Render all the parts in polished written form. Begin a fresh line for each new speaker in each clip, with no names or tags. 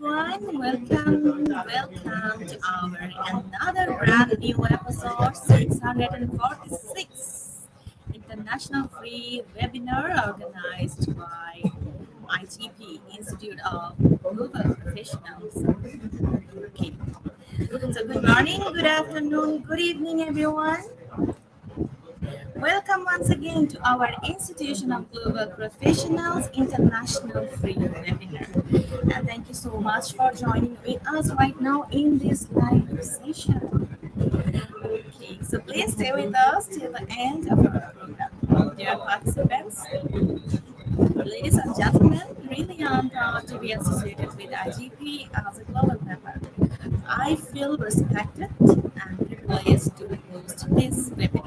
everyone. Welcome to our another brand new episode 646 International Free Webinar organized by IGP Institute of Global Professionals. Okay. So good morning, good afternoon, good evening everyone. Welcome once again to our Institution of Global Professionals International Free Webinar. And thank you so much for joining with us right now in this live session. Okay, so please stay with us till the end of our program. Dear participants, ladies and gentlemen, really am proud to be associated with IGP as a global member. I feel respected and privileged to host this webinar.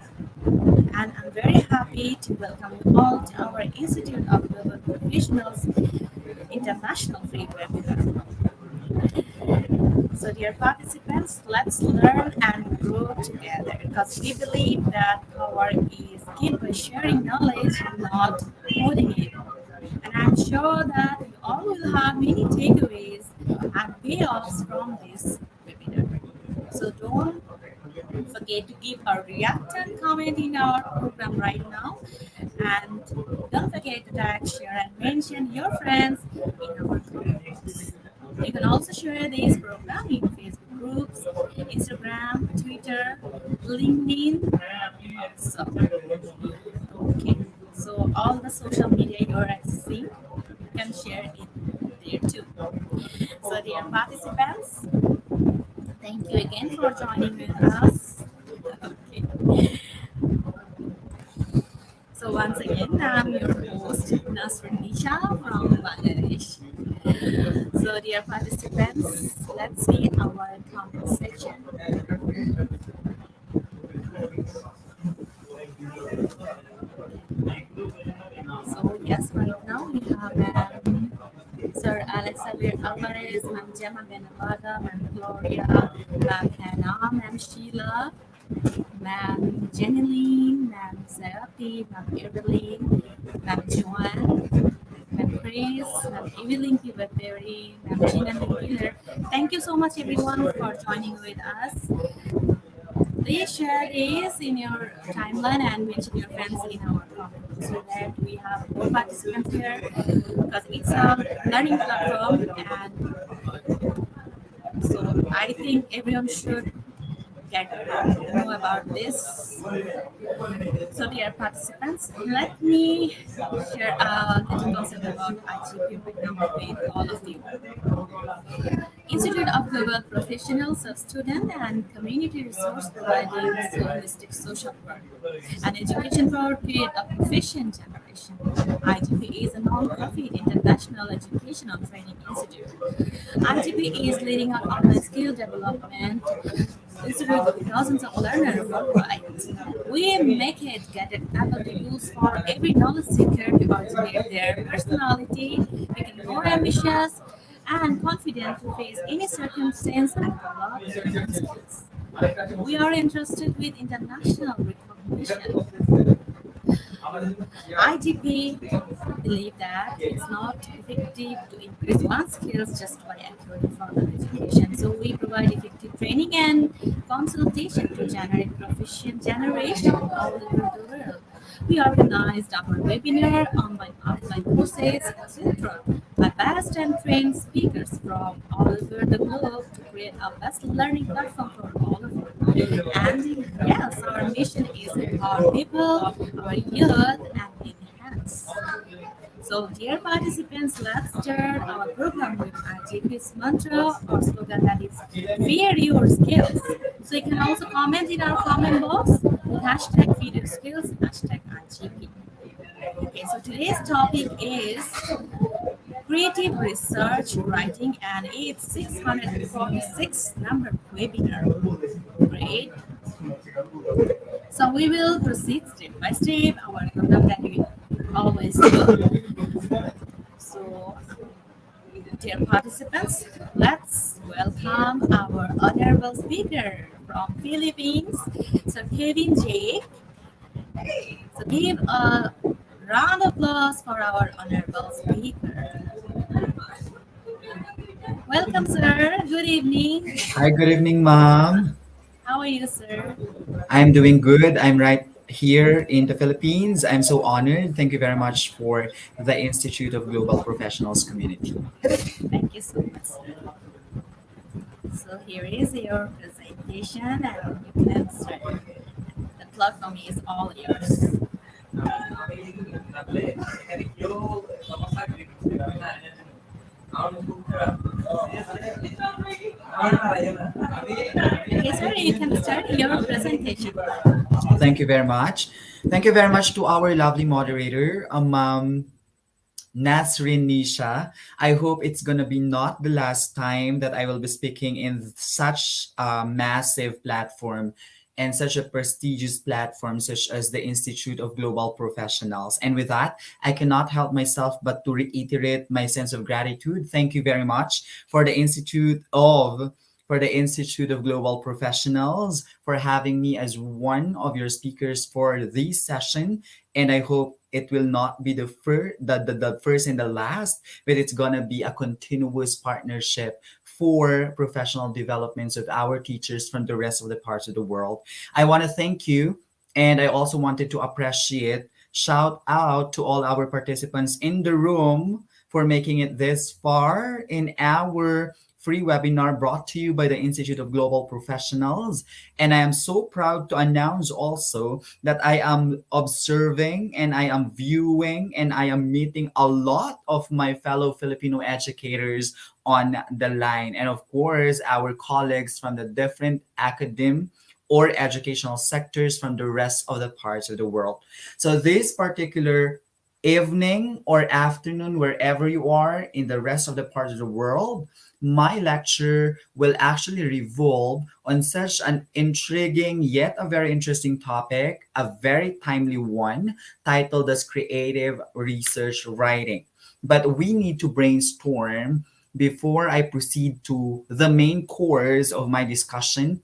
And I'm very happy to welcome you all to our Institute of Global Professionals International Free Webinar. So dear participants, let's learn and grow together because we believe that power is gained by sharing knowledge, not holding it. And I'm sure that you all will have many takeaways and payoffs from this webinar. So don't forget to give a react and comment in our program right now. And don't forget to tag, share, and mention your friends in our groups. You can also share this program in Facebook groups, Instagram, Twitter, LinkedIn. So, okay. So all the social media you're accessing, you can share it there too. So dear participants, thank you again for joining with us. Okay. So once again, I'm your host, Nasrunisha from Bangladesh. So dear participants, let's see our comment section. So yes, right now we have Sir Alexander Alvarez, Ma'am Gemma Benavada, Ma'am Gloria, Ma'am Hannah, Ma'am Sheila, Ma'am Jeneline, Ma'am Serapi, Ma'am Evelyn, Ma'am Joanne, Ma'am Chris, Ma'am Evelyn Kivaberry, Ma'am Gina Miller. Thank you so much everyone for joining with us. Please share this in your timeline and mention your friends in our comment so that we have more participants here because it's a learning platform and so I think everyone should get to know about this. So dear participants, let me share a little concept about IGP right now with all of you. Institute of Global Professionals of Student and Community Resource Providing Holistic Social Work and Education for Create a Proficient Generation. IGP is a non-profit international educational training institute. IGP is leading our online skill development institute with thousands of learners worldwide. We make it get it able to use for every knowledge seeker to cultivate their personality, become more ambitious, and confident to face any circumstance and develop their skills. We are interested with international recognition. IGP believe that it's not effective to increase one's skills just by accurate formal education. So we provide effective training and consultation to generate proficient generation all over the world. We organized our webinar, online, offline courses, etc. by best and trained speakers from all over the globe to create a best learning platform for all of you. And yes, our mission is to empower people, our youth, and enhance. So, dear participants, let's start our program with IGP's mantra or slogan that is fear your skills. So, you can also comment in our comment box with hashtag fear your skills, hashtag IGP. Okay, so today's topic is creative research writing and it's 646 number webinar. Great. So we will proceed step by step our program that we always do. So, dear participants, let's welcome our honorable speaker from Philippines, Sir Kevin J. So give a round of applause for our honorable speaker. Welcome, sir. Good evening.
Hi, good evening, ma'am.
How are you, sir?
I'm doing good. I'm right here in the Philippines. I'm so honored. Thank you very much for the Institute of Global Professionals Community.
Thank you so much, sir. So here is your presentation, and you can start. The platform is all yours. Okay, sir, you can start your presentation.
Thank you very much. Thank you very much to our lovely moderator, Nasrin Nisha. I hope it's gonna be not the last time that I will be speaking in such a massive platform and such a prestigious platform such as the Institute of Global Professionals. And with that, I cannot help myself but to reiterate my sense of gratitude. Thank you very much for the Institute of Global Professionals for having me as one of your speakers for this session, and I hope it will not be the first and the last, but it's gonna be a continuous partnership for professional developments of our teachers from the rest of the parts of the world. I want to thank you, and I also wanted to appreciate, shout out to all our participants in the room for making it this far in our free webinar brought to you by the Institute of Global Professionals. And I am so proud to announce also that I am observing and I am viewing and I am meeting a lot of my fellow Filipino educators on the line. And of course, our colleagues from the different academic or educational sectors from the rest of the parts of the world. So this particular evening or afternoon, wherever you are in the rest of the parts of the world, my lecture will actually revolve on such an intriguing yet a very interesting topic, a very timely one, titled as creative research writing. But we need to brainstorm before I proceed to the main course of my discussion.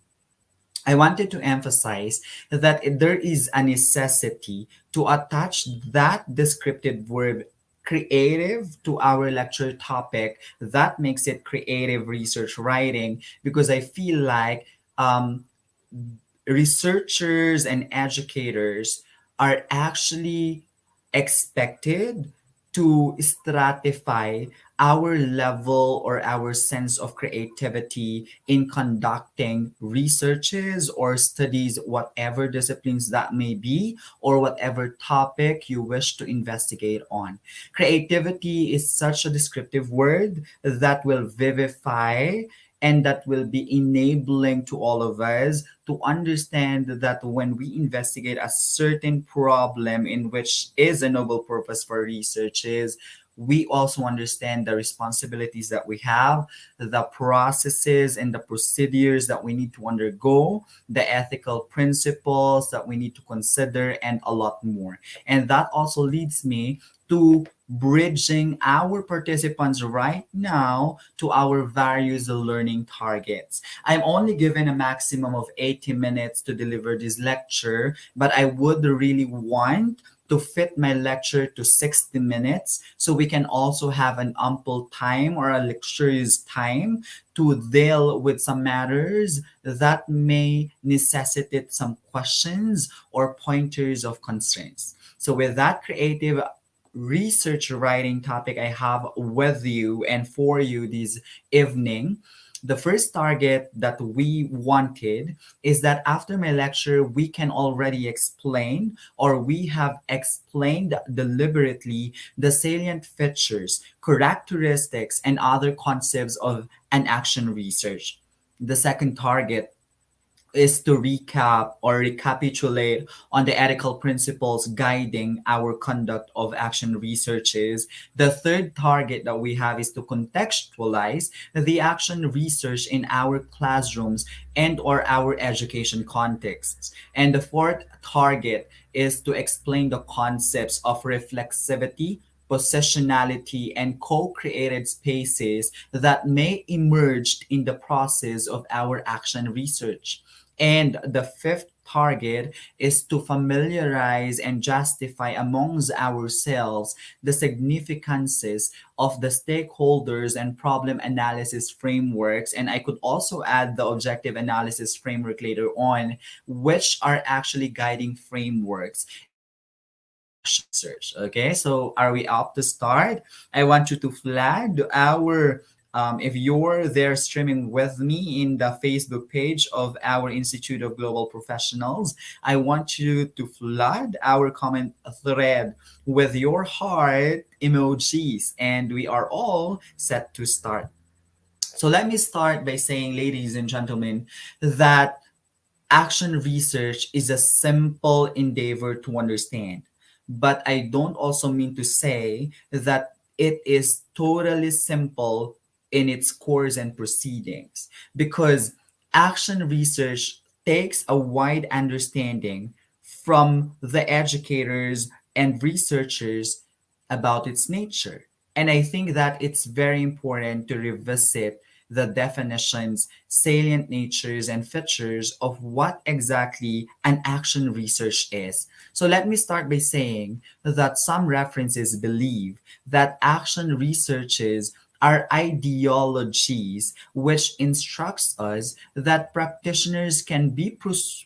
I wanted to emphasize that there is a necessity to attach that descriptive verb creative to our lecture topic. That makes it creative research writing because I feel like um, researchers and educators are actually expected to stratify our level or our sense of creativity in conducting researches or studies, whatever disciplines that may be, or whatever topic you wish to investigate on. Creativity is such a descriptive word that will vivify and that will be enabling to all of us to understand that when we investigate a certain problem in which is a noble purpose for research is, we also understand the responsibilities that we have, the processes and the procedures that we need to undergo, the ethical principles that we need to consider, and a lot more. And that also leads me to bridging our participants right now to our various learning targets. I'm only given a maximum of 80 minutes to deliver this lecture, but I would really want to fit my lecture to 60 minutes so we can also have an ample time or a luxurious time to deal with some matters that may necessitate some questions or pointers of constraints. So with that creative research writing topic I have with you and for you this evening, the first target that we wanted is that after my lecture, we can already explain or we have explained deliberately the salient features, characteristics, and other concepts of an action research. The second target is to recap or recapitulate on the ethical principles guiding our conduct of action researches. The third target that we have is to contextualize the action research in our classrooms and or our education contexts. And the fourth target is to explain the concepts of reflexivity, positionality, and co-created spaces that may emerge in the process of our action research. And the fifth target is to familiarize and justify amongst ourselves the significances of the stakeholders and problem analysis frameworks. And I could also add the objective analysis framework later on, which are actually guiding frameworks in action research. Okay, so are we up to start? I want you to flag our if you're there streaming with me in the Facebook page of our Institute of Global Professionals, I want you to flood our comment thread with your heart emojis, and we are all set to start. So let me start by saying, ladies and gentlemen, that action research is a simple endeavor to understand, but I don't also mean to say that it is totally simple in its course and proceedings, because action research takes a wide understanding from the educators and researchers about its nature. And I think that it's very important to revisit the definitions, salient natures, and features of what exactly an action research is. So let me start by saying that some references believe that action researches are ideologies which instructs us that practitioners can be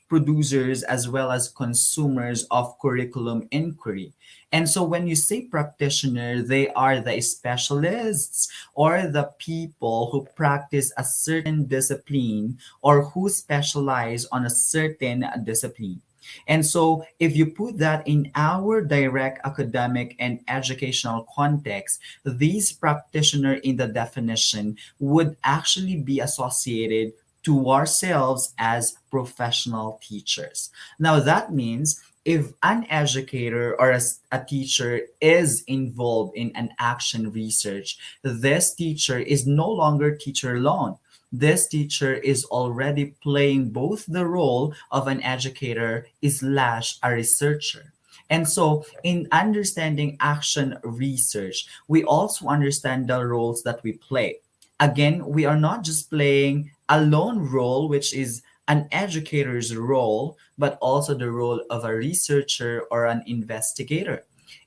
producers as well as consumers of curriculum inquiry. And so when you say practitioner, they are the specialists or the people who practice a certain discipline or who specialize on a certain discipline. And so, if you put that in our direct academic and educational context, these practitioner in the definition would actually be associated to ourselves as professional teachers. Now, that means if an educator or a teacher is involved in an action research, this teacher is no longer teacher alone. This teacher is already playing both the role of an educator slash a researcher. And so, in understanding action research, we also understand the roles that we play. Again, we are not just playing a lone role, which is an educator's role, but also the role of a researcher or an investigator.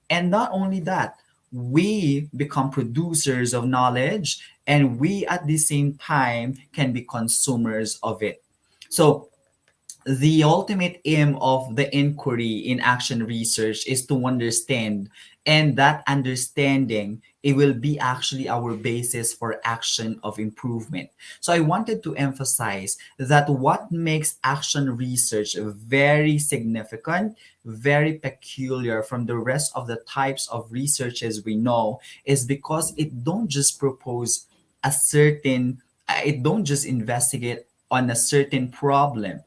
And not only that, we become producers of knowledge, and we at the same time can be consumers of it. So the ultimate aim of the inquiry in action research is to understand, and that understanding, it will be actually our basis for action of improvement. So I wanted to emphasize that what makes action research very significant, very peculiar from the rest of the types of researches we know, is because it don't just propose a certain it don't just investigate on a certain problem.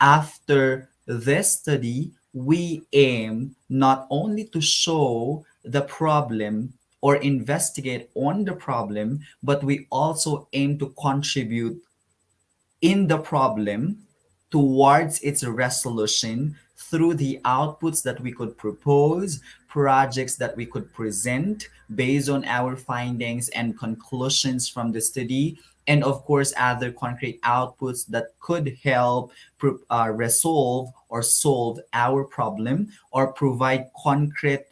After this study, we aim not only to show the problem or investigate on the problem, but we also aim to contribute in the problem towards its resolution through the outputs that we could propose, projects that we could present based on our findings and conclusions from the study, and of course, other concrete outputs that could help resolve or solve our problem or provide concrete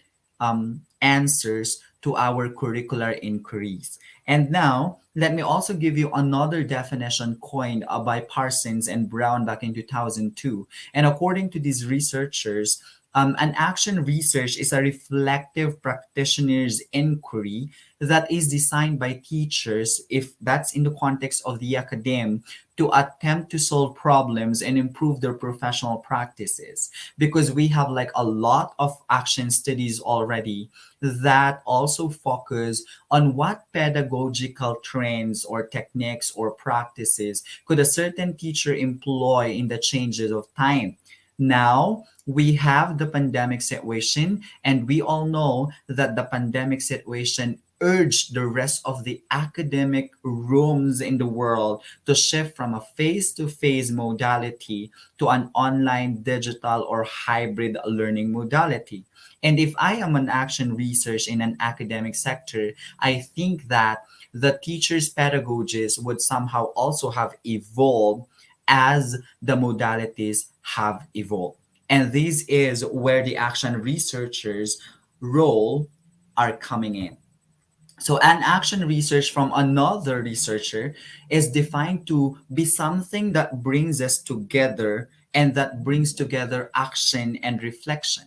answers to our curricular inquiries. And now, let me also give you another definition coined by Parsons and Brown back in 2002. And according to these researchers, an action research is a reflective practitioner's inquiry that is designed by teachers, if that's in the context of the academe, to attempt to solve problems and improve their professional practices. Because we have like a lot of action studies already that also focus on what pedagogical trends or techniques or practices could a certain teacher employ in the changes of time. Now we have the pandemic situation, and we all know that the pandemic situation urged the rest of the academic rooms in the world to shift from a face-to-face modality to an online, digital, or hybrid learning modality. And if I am an action research in an academic sector, I think that the teachers' pedagogies would somehow also have evolved as the modalities have evolved. And this is where the action researchers' role are coming in. So, an action research from another researcher is defined to be something that brings us together and that brings together action and reflection.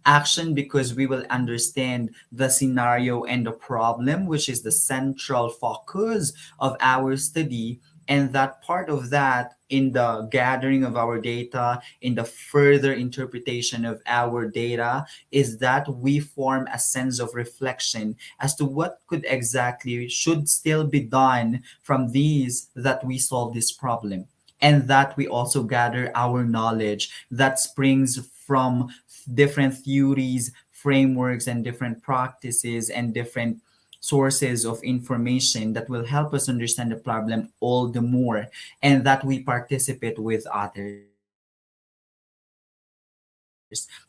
Action because we will understand the scenario and the problem, which is the central focus of our study, and that part of that in the gathering of our data, in the further interpretation of our data, is that we form a sense of reflection as to what could exactly should still be done from these that we solve this problem, and that we also gather our knowledge that springs from different theories, frameworks, and different practices and different sources of information that will help us understand the problem all the more, and that we participate with others.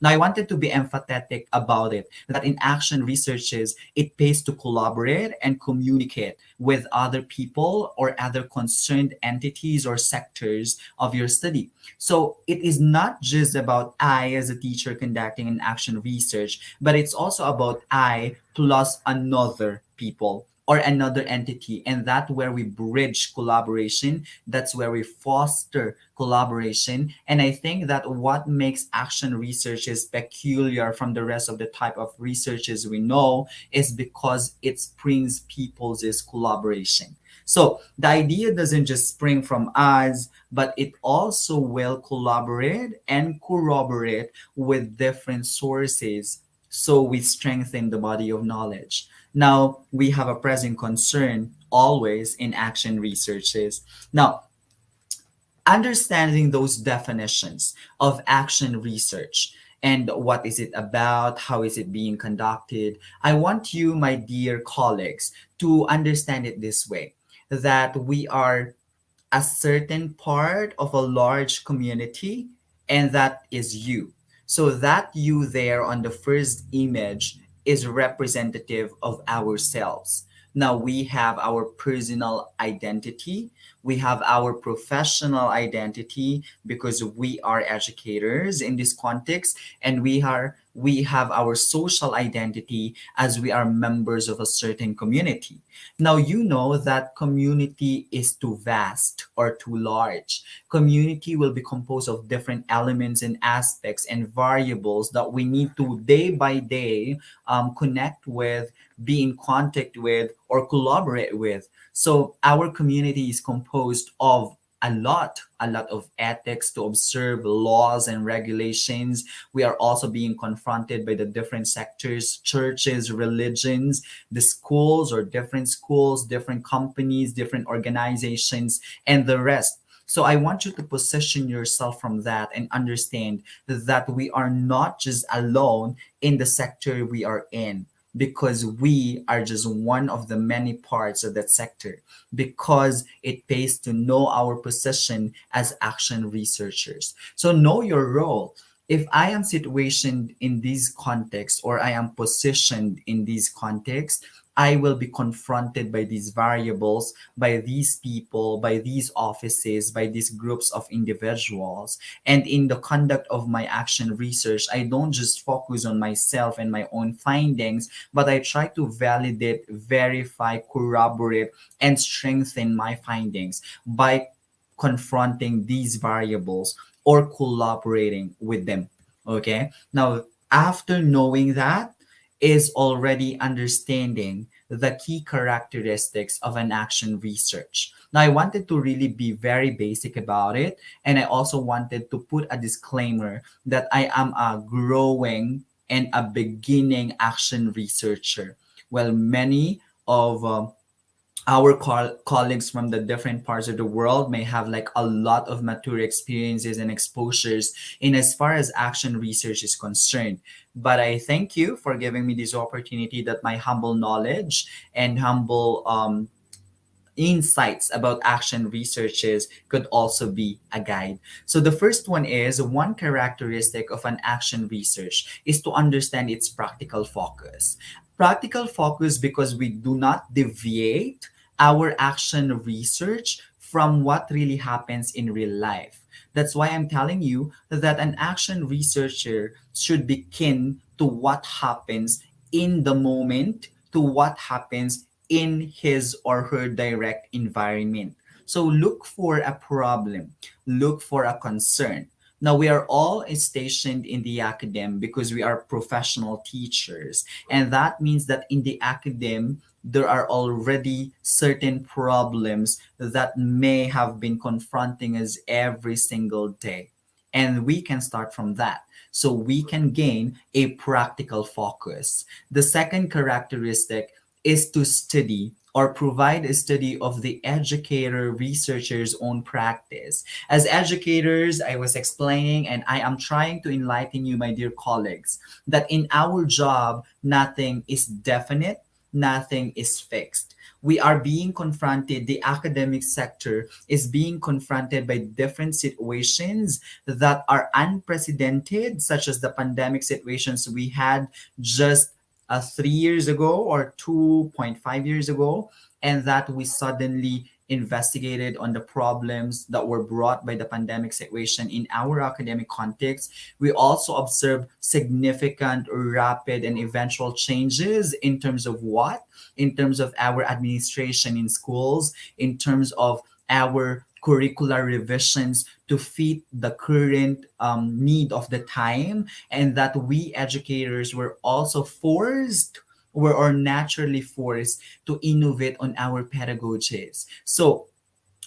Now, I wanted to be empathetic about it, that in action researches, it pays to collaborate and communicate with other people or other concerned entities or sectors of your study. So it is not just about I, as a teacher, conducting an action research, but it's also about I plus another people or another entity. And that where we bridge collaboration, that's where we foster collaboration. And I think that what makes action researches peculiar from the rest of the type of researches we know is because it springs people's is collaboration. So the idea doesn't just spring from us, but it also will collaborate and corroborate with different sources. So we strengthen the body of knowledge. Now we have a present concern always in action researches. Now, understanding those definitions of action research and what is it about, how is it being conducted, I want you, my dear colleagues, to understand it this way, that we are a certain part of a large community, and that is you. So that you there on the first image is representative of ourselves. Now we have our personal identity, we have our professional identity because we are educators in this context, and we have our social identity as we are members of a certain community. Now, you know that community is too vast or too large. Community will be composed of different elements and aspects and variables that we need to day by day connect with, be in contact with, or collaborate with. So, our community is composed of a lot of ethics to observe, laws and regulations. We are also being confronted by the different sectors, churches, religions, the schools or different schools, different companies, different organizations, and the rest. So I want you to position yourself from that and understand that we are not just alone in the sector we are in, because we are just one of the many parts of that sector, because it pays to know our position as action researchers. So know your role. If I am situationed in these contexts or I am positioned in these contexts, I will be confronted by these variables, by these people, by these offices, by these groups of individuals. And in the conduct of my action research, I don't just focus on myself and my own findings, but I try to validate, verify, corroborate, and strengthen my findings by confronting these variables or collaborating with them. Okay. Now, after knowing that, is already understanding the key characteristics of an action research. Now, I wanted to really be very basic about it. And I also wanted to put a disclaimer that I am a growing and a beginning action researcher. Well, many of our colleagues from the different parts of the world may have like a lot of mature experiences and exposures in as far as action research is concerned. But I thank you for giving me this opportunity, that my humble knowledge and humble insights about action researches could also be a guide. So the first one is, one characteristic of an action research is to understand its practical focus. Practical focus because we do not deviate our action research from what really happens in real life. That's why I'm telling you that an action researcher should be keen to what happens in the moment, to what happens in his or her direct environment. So look for a problem, look for a concern. Now, we are all stationed in the academe because we are professional teachers. And that means that in the academe, there are already certain problems that may have been confronting us every single day. And we can start from that. So we can gain a practical focus. The second characteristic is to study or provide a study of the educator researcher's own practice. As educators, I was explaining and I am trying to enlighten you, my dear colleagues, that in our job, nothing is definite, nothing is fixed. We are being confronted, the academic sector is being confronted by different situations that are unprecedented, such as the pandemic situations we had just 3 years ago or 2.5 years ago, and that we suddenly investigated on the problems that were brought by the pandemic situation in our academic context. We also observed significant, rapid, and eventual changes in terms of what? In terms of our administration in schools, in terms of our curricular revisions to fit the current need of the time, and that we educators were also forced or naturally forced to innovate on our pedagogies. So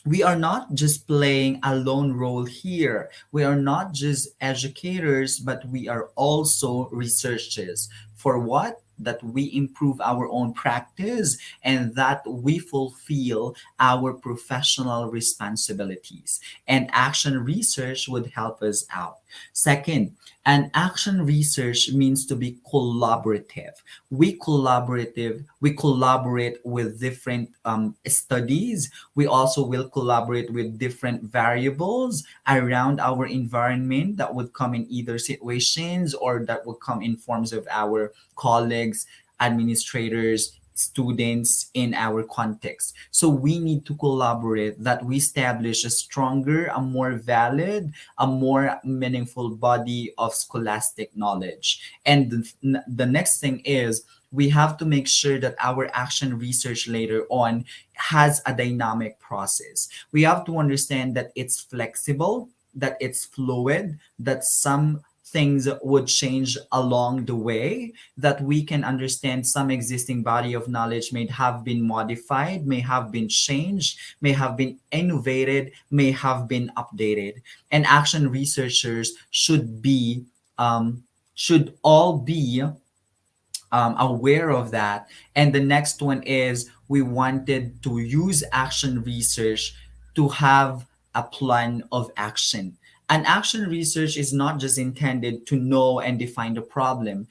we are not just playing a lone role here. We are not just educators, but we are also researchers. For what? That we improve our own practice and that we fulfill our professional responsibilities. And action research would help us out. Second, an action research means to be collaborative. We collaborate with different studies. We also will collaborate with different variables around our environment that would come in either situations or that would come in forms of our colleagues, administrators, students in our context. So we need to collaborate that we establish a stronger, a more valid, a more meaningful body of scholastic knowledge. And the next thing is we have to make sure that our action research later on has a dynamic process. We have to understand that it's flexible, that it's fluid, that some things would change along the way, that we can understand some existing body of knowledge may have been modified, may have been changed, may have been innovated, may have been updated. And action researchers should all be aware of that. And the next one is we wanted to use action research to have a plan of action. An action research is not just intended to know and define the problem.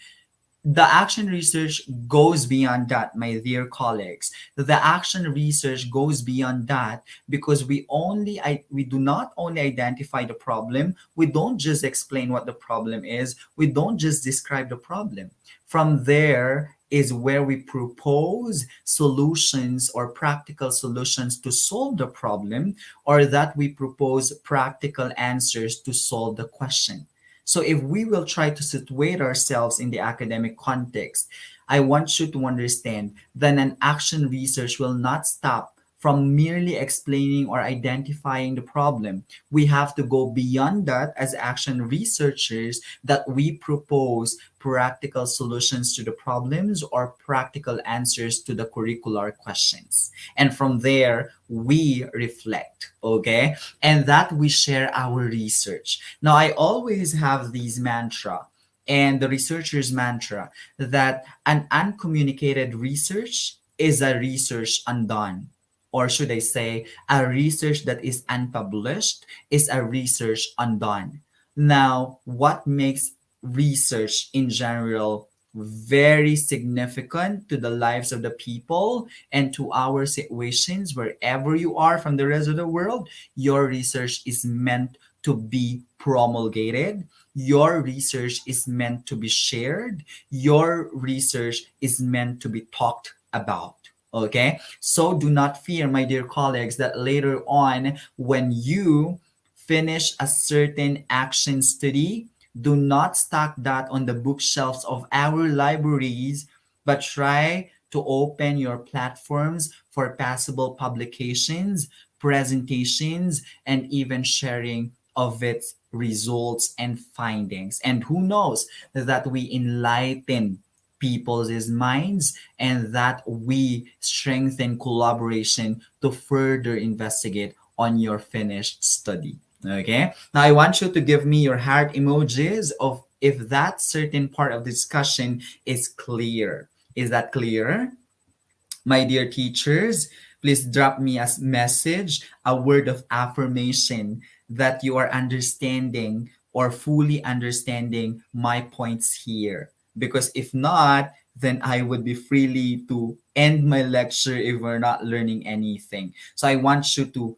The action research goes beyond that, my dear colleagues. The action research goes beyond that because we do not only identify the problem, we don't just explain what the problem is, we don't just describe the problem. From there is where we propose solutions or practical solutions to solve the problem, or that we propose practical answers to solve the question. So if we will try to situate ourselves in the academic context, I want you to understand that an action research will not stop from merely explaining or identifying the problem. We have to go beyond that as action researchers, that we propose practical solutions to the problems or practical answers to the curricular questions. And from there, we reflect, okay? And that we share our research. Now, I always have these mantra and the researcher's mantra that an uncommunicated research is a research undone. Or should I say, a research that is unpublished is a research undone. Now, what makes research in general very significant to the lives of the people and to our situations wherever you are from the rest of the world? Your research is meant to be promulgated. Your research is meant to be shared. Your research is meant to be talked about. Okay, so do not fear, my dear colleagues, that later on, when you finish a certain action study, do not stock that on the bookshelves of our libraries, but try to open your platforms for passable publications, presentations, and even sharing of its results and findings. And who knows that we enlighten people's minds and that we strengthen collaboration to further investigate on your finished study. Okay. Now I want you to give me your heart emojis of if that certain part of the discussion is clear. Is that clear? My dear teachers, please drop me a message, a word of affirmation that you are understanding or fully understanding my points here. Because if not, then I would be freely to end my lecture if we're not learning anything. So I want you to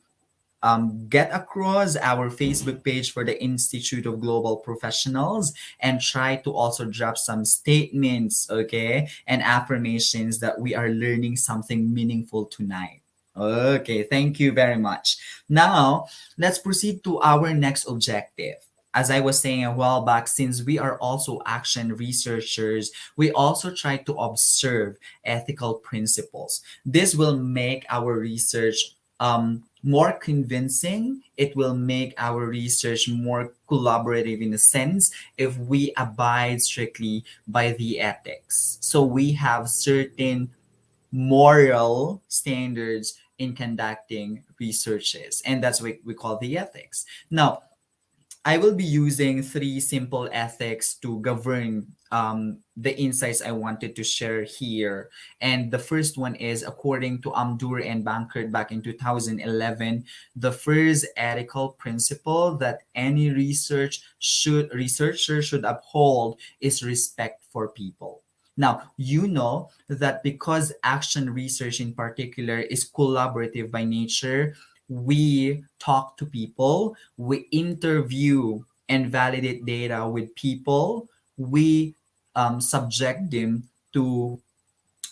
get across our Facebook page for the Institute of Global Professionals and try to also drop some statements, okay, and affirmations that we are learning something meaningful tonight. Okay, thank you very much. Now, let's proceed to our next objective. As I was saying a while back, since we are also action researchers, we also try to observe ethical principles. This will make our research more convincing. It will make our research more collaborative in a sense if we abide strictly by the ethics. So we have certain moral standards in conducting researches, and that's what we call the ethics. Now, I will be using three simple ethics to govern the insights I wanted to share here. And the first one is according to Amdur and Bankert back in 2011, the first ethical principle that any researcher should uphold is respect for people. Now, you know that because action research in particular is collaborative by nature, we talk to people, we interview and validate data with people, we subject them to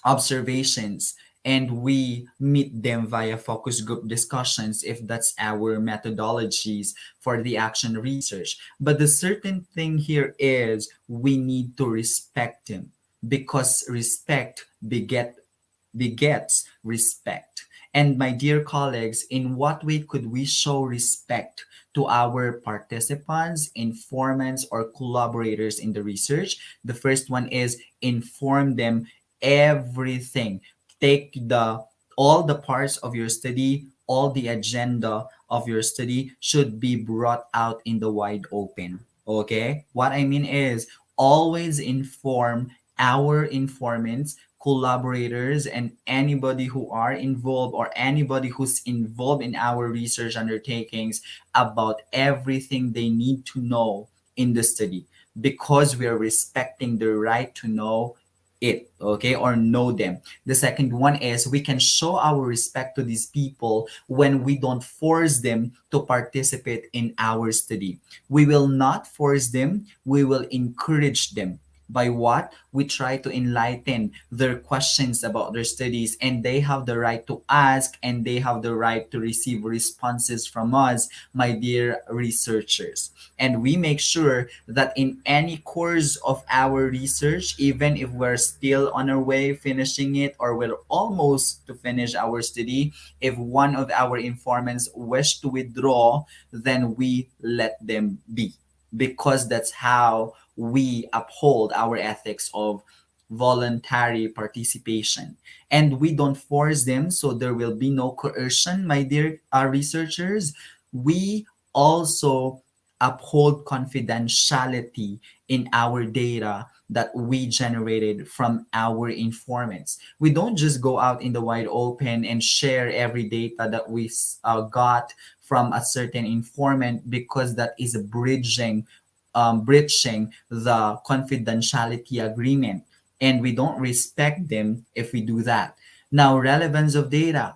observations, and we meet them via focus group discussions if that's our methodologies for the action research. But the certain thing here is we need to respect them because respect begets respect. And my dear colleagues, in what way could we show respect to our participants, informants, or collaborators in the research? The first one is inform them everything. Take the all the parts of your study, all the agenda of your study should be brought out in the wide open. Okay? What I mean is always inform our informants, collaborators, and anybody who are involved or anybody who's involved in our research undertakings about everything they need to know in the study because we are respecting the right to know it, okay, or know them. The second one is we can show our respect to these people when we don't force them to participate in our study. We will not force them, we will encourage them. By what? We try to enlighten their questions about their studies, and they have the right to ask and they have the right to receive responses from us, my dear researchers. And we make sure that in any course of our research, even if we're still on our way finishing it or we're almost to finish our study, if one of our informants wish to withdraw, then we let them be because that's how we uphold our ethics of voluntary participation. And we don't force them, so there will be no coercion, my dear researchers. We also uphold confidentiality in our data that we generated from our informants. We don't just go out in the wide open and share every data that we got from a certain informant because that is breaching the confidentiality agreement, and we don't respect them if we do that. Now, relevance of data,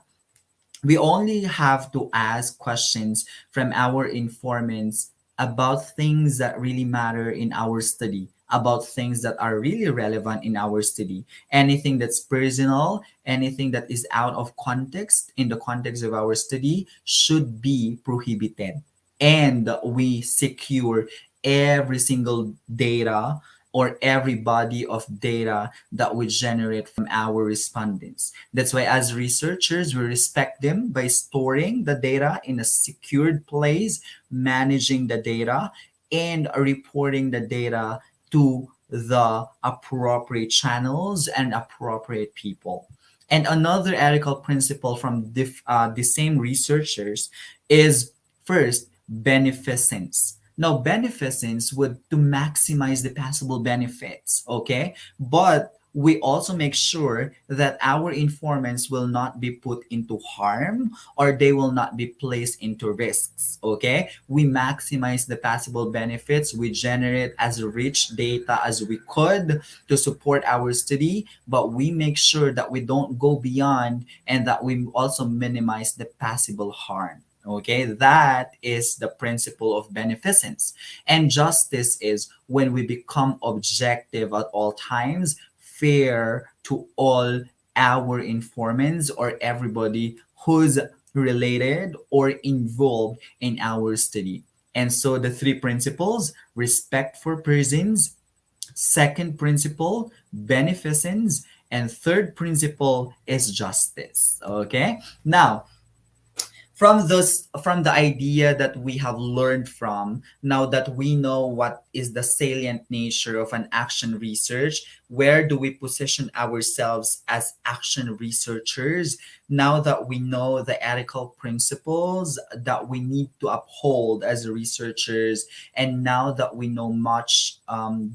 we only have to ask questions from our informants about things that really matter in our study. about things that are really relevant in our study. Anything that's personal, anything that is out of context in the context of our study should be prohibited. And we secure every single data or every body of data that we generate from our respondents. That's why, as researchers, we respect them by storing the data in a secured place, managing the data, and reporting the data to the appropriate channels and appropriate people. And another ethical principle from the same researchers is first, beneficence. Now, beneficence would to maximize the possible benefits, okay? But we also make sure that our informants will not be put into harm or they will not be placed into risks, okay? We maximize the possible benefits. We generate as rich data as we could to support our study, but we make sure that we don't go beyond and that we also minimize the possible harm. Okay, that is the principle of beneficence. And justice is when we become objective at all times, fair to all our informants or everybody who's related or involved in our study. And so the three principles: respect for persons, second principle, beneficence, and third principle is justice. Okay, now from the idea that we have learned from, now that we know what is the salient nature of an action research, where do we position ourselves as action researchers? Now that we know the ethical principles that we need to uphold as researchers, and now that we know much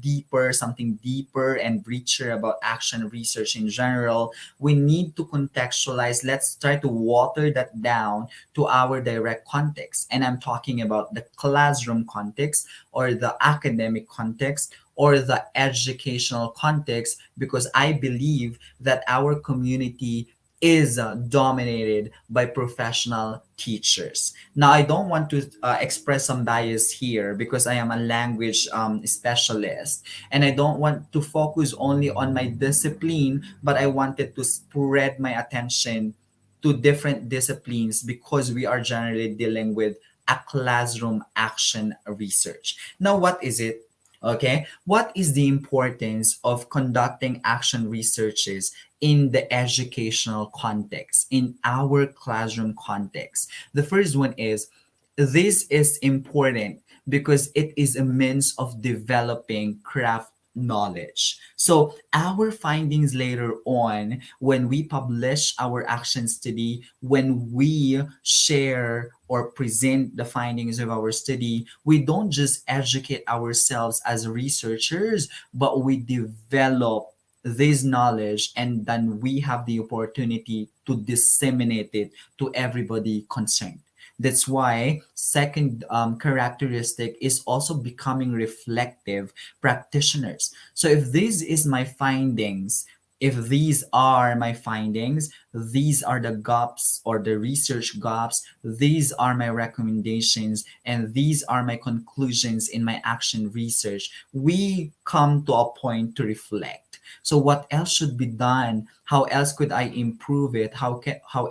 deeper, something deeper and richer about action research in general, we need to contextualize. Let's try to water that down to our direct context. And I'm talking about the classroom context or the academic context or the educational context, because I believe that our community is dominated by professional teachers. Now, I don't want to express some bias here because I am a language specialist and I don't want to focus only on my discipline, but I wanted to spread my attention to different disciplines because we are generally dealing with a classroom action research. Now, what is it? Okay, what is the importance of conducting action researches in the educational context, in our classroom context? The first one is this is important because it is a means of developing craft knowledge. So our findings later on, when we publish our action study, when we share or present the findings of our study, we don't just educate ourselves as researchers, but we develop this knowledge and then we have the opportunity to disseminate it to everybody concerned. That's why second characteristic is also becoming reflective practitioners. So if this is my findings, if these are my findings, these are the gaps or the research gaps, these are my recommendations, and these are my conclusions in my action research, we come to a point to reflect. So what else should be done? How else could I improve it? How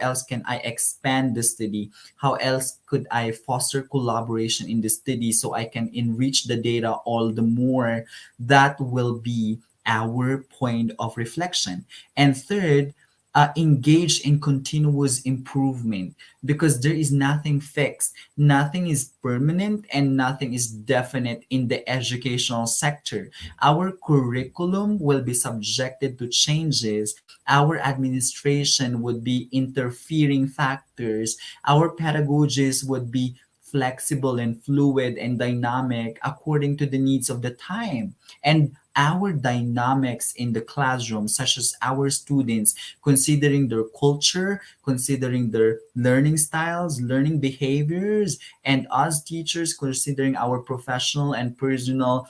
else can I expand the study? How else could I foster collaboration in the study so I can enrich the data all the more? That will be our point of reflection. And third, engage in continuous improvement because there is nothing fixed, nothing is permanent, and nothing is definite in the educational sector. Our curriculum will be subjected to changes. Our administration would be interfering factors. Our pedagogies would be flexible and fluid and dynamic according to the needs of the time. And our dynamics in the classroom, such as our students, considering their culture, considering their learning styles, learning behaviors, and us teachers, considering our professional and personal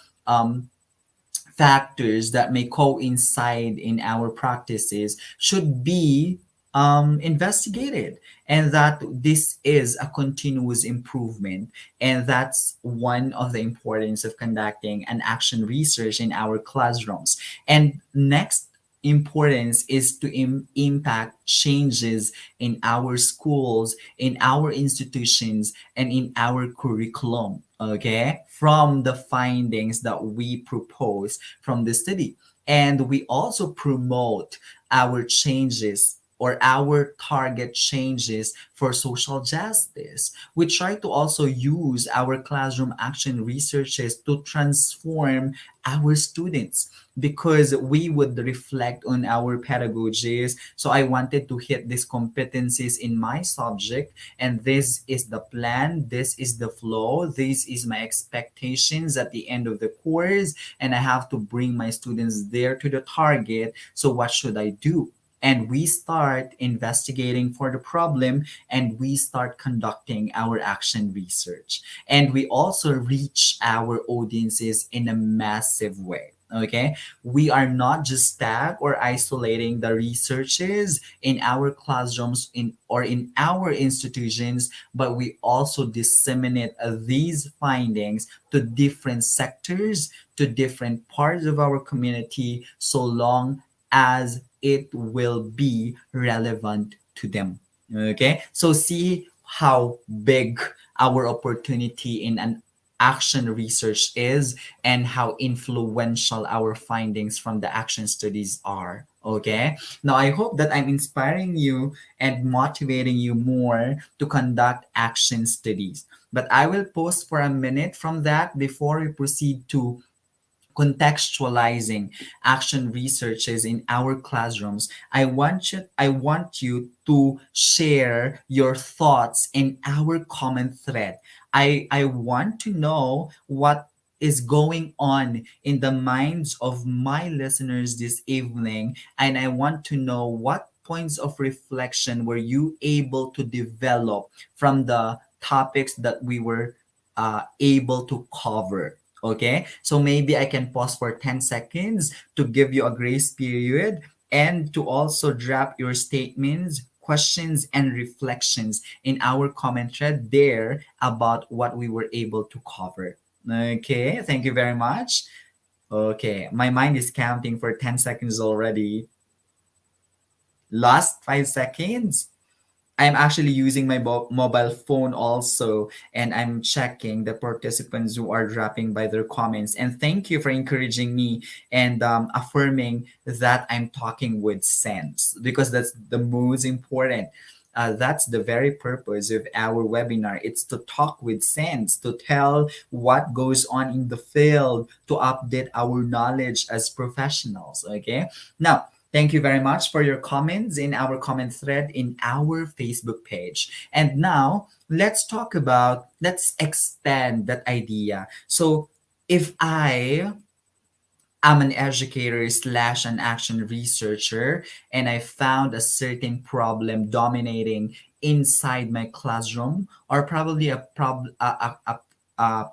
factors that may coincide in our practices, should be investigated, and that this is a continuous improvement, and that's one of the importance of conducting an action research in our classrooms. And next importance is to impact changes in our schools, in our institutions, and in our curriculum, okay, from the findings that we propose from the study. And we also promote our changes or our target changes for social justice. We try to also use our classroom action researches to transform our students, because we would reflect on our pedagogies. So I wanted to hit these competencies in my subject, and this is the plan, this is the flow, this is my expectations at the end of the course, and I have to bring my students there to the target. So what should I do? And we start investigating for the problem, and we start conducting our action research, and we also reach our audiences in a massive way. Okay, we are not just tag or isolating the researches in our classrooms in or in our institutions, but we also disseminate these findings to different sectors, to different parts of our community, so long as it will be relevant to them. Okay, so see how big our opportunity in an action research is, and how influential our findings from the action studies are. Okay, now I hope that I'm inspiring you and motivating you more to conduct action studies. But I will pause for a minute from that before we proceed to contextualizing action researches in our classrooms. I want you to share your thoughts in our comment thread. I want to know what is going on in the minds of my listeners this evening, and I want to know what points of reflection were you able to develop from the topics that we were able to cover. Okay, so maybe I can pause for 10 seconds to give you a grace period, and to also drop your statements, questions, and reflections in our comment thread there about what we were able to cover. Okay, thank you very much. Okay, my mind is counting for 10 seconds already. Last 5 seconds. I'm actually using my mobile phone also, and I'm checking the participants who are dropping by their comments. And thank you for encouraging me and affirming that I'm talking with sense, because that's the most important. That's the very purpose of our webinar. It's to talk with sense, to tell what goes on in the field, to update our knowledge as professionals. Okay. Now, thank you very much for your comments in our comment thread in our Facebook page. And now let's expand that idea. So if I'm an educator slash an action researcher, and I found a certain problem dominating inside my classroom, or probably a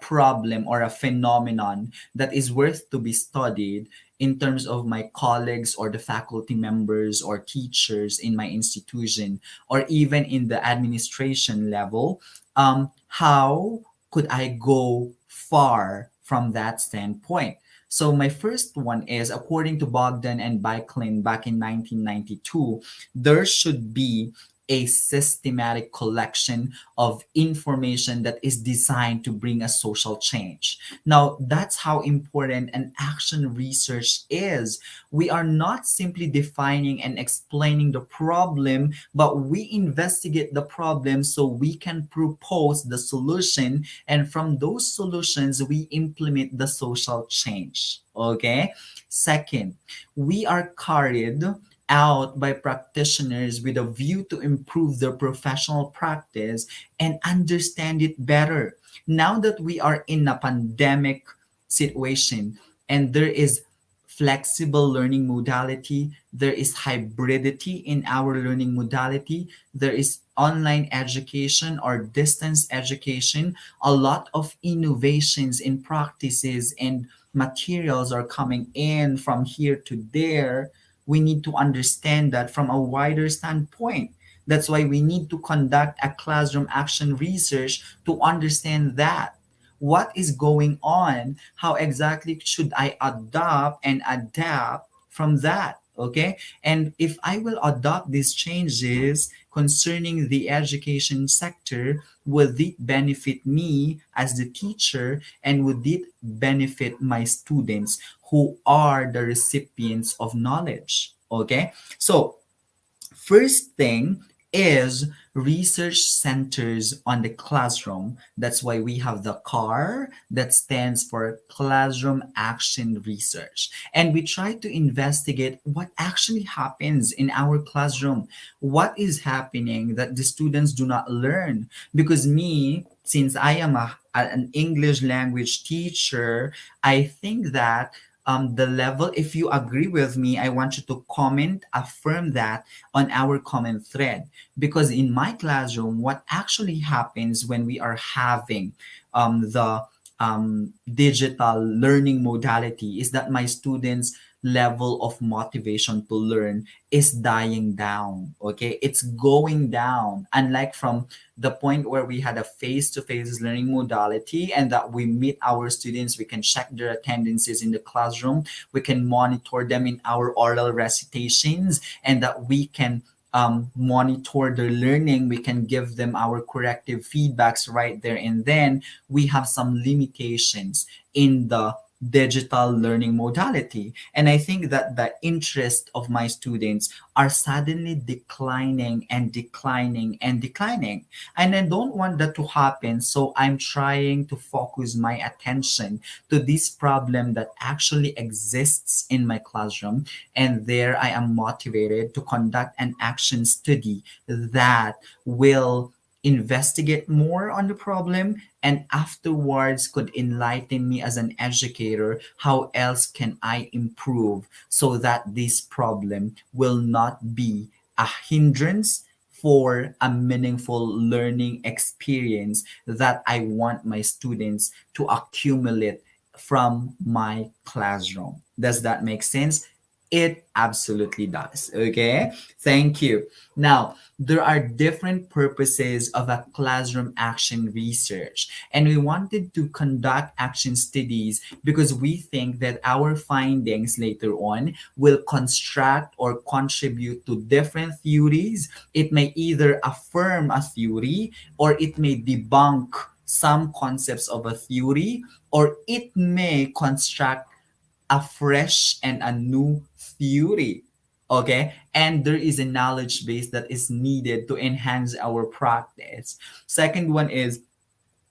problem or a phenomenon that is worth to be studied in terms of my colleagues or the faculty members or teachers in my institution, or even in the administration level. How could I go far from that standpoint? So my first one is, according to Bogdan and Baiklin back in 1992, there should be a systematic collection of information that is designed to bring a social change. Now, that's how important an action research is. We are not simply defining and explaining the problem, but we investigate the problem so we can propose the solution, and from those solutions we implement the social change. Okay, second, we are carried out by practitioners with a view to improve their professional practice and understand it better. Now that we are in a pandemic situation, and there is flexible learning modality, there is hybridity in our learning modality, there is online education or distance education, a lot of innovations in practices and materials are coming in from here to there. We need to understand that from a wider standpoint. That's why we need to conduct a classroom action research to understand that what is going on, how exactly should I adopt and adapt from that. Okay, and if I will adopt these changes concerning the education sector, would it benefit me as the teacher, and would it benefit my students who are the recipients of knowledge? Okay, so first thing is research centers on the classroom. That's why we have the CAR, that stands for Classroom Action Research. And we try to investigate what actually happens in our classroom. What is happening that the students do not learn? Because me, since I am an English language teacher, I think that the level, if you agree with me, I want you to comment, affirm that on our comment thread. Because in my classroom, what actually happens when we are having the digital learning modality is that my students' level of motivation to learn is dying down. Okay, it's going down. Unlike from the point where we had a face-to-face learning modality, and that we meet our students, we can check their attendances in the classroom, we can monitor them in our oral recitations, and that we can monitor their learning, we can give them our corrective feedbacks right there and then. We have some limitations in the digital learning modality, and I think that the interest of my students are suddenly declining and declining and declining, and I don't want that to happen. So I'm trying to focus my attention to this problem that actually exists in my classroom, and there I am motivated to conduct an action study that will investigate more on the problem, and afterwards could enlighten me as an educator how else can I improve so that this problem will not be a hindrance for a meaningful learning experience that I want my students to accumulate from my classroom. Does that make sense? It absolutely does. Okay, thank you. Now, there are different purposes of a classroom action research, and we wanted to conduct action studies because we think that our findings later on will construct or contribute to different theories. It may either affirm a theory, or it may debunk some concepts of a theory, or it may construct a fresh and a new theory. Okay, and there is a knowledge base that is needed to enhance our practice. Second one is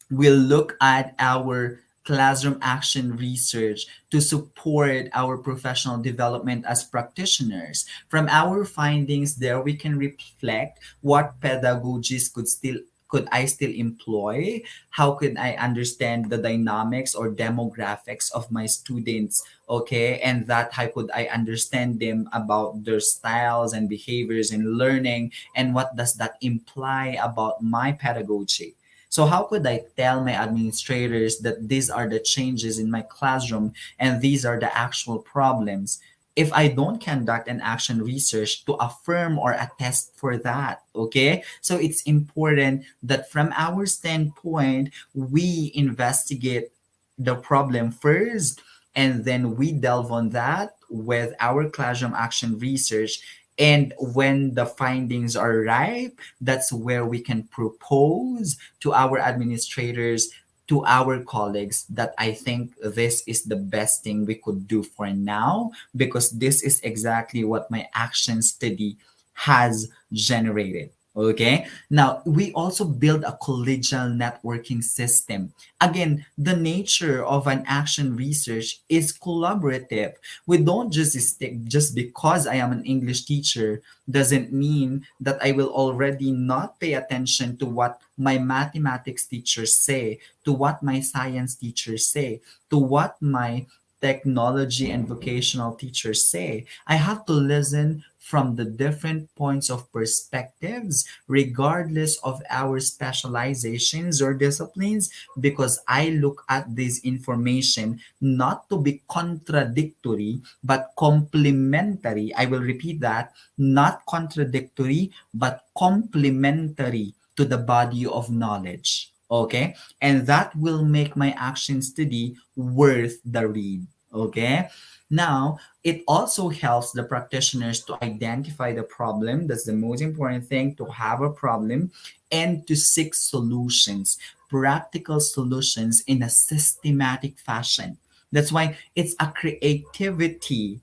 we'll look at our classroom action research to support our professional development as practitioners. From our findings there, we can reflect what pedagogies could I still employ? How could I understand the dynamics or demographics of my students? Okay, and that how could I understand them about their styles and behaviors in learning, and what does that imply about my pedagogy? So how could I tell my administrators that these are the changes in my classroom and these are the actual problems if I don't conduct an action research to affirm or attest for that? Okay? So it's important that from our standpoint, we investigate the problem first, and then we delve on that with our classroom action research. And when the findings are ripe, that's where we can propose to our administrators, to our colleagues, that I think this is the best thing we could do for now, because this is exactly what my action study has generated. Okay, now we also build a collegial networking system. Again, the nature of an action research is collaborative. We don't just stick, just because I am an English teacher doesn't mean that I will already not pay attention to what my mathematics teachers say, to what my science teachers say, to what my technology and vocational teachers say. I have to listen from the different points of perspectives, regardless of our specializations or disciplines, because I look at this information not to be contradictory, but complementary. I will repeat that, not contradictory, but complementary to the body of knowledge. Okay? And that will make my action study worth the read. Okay? Now, it also helps the practitioners to identify the problem. That's the most important thing, to have a problem and to seek solutions, practical solutions in a systematic fashion. That's why it's a creativity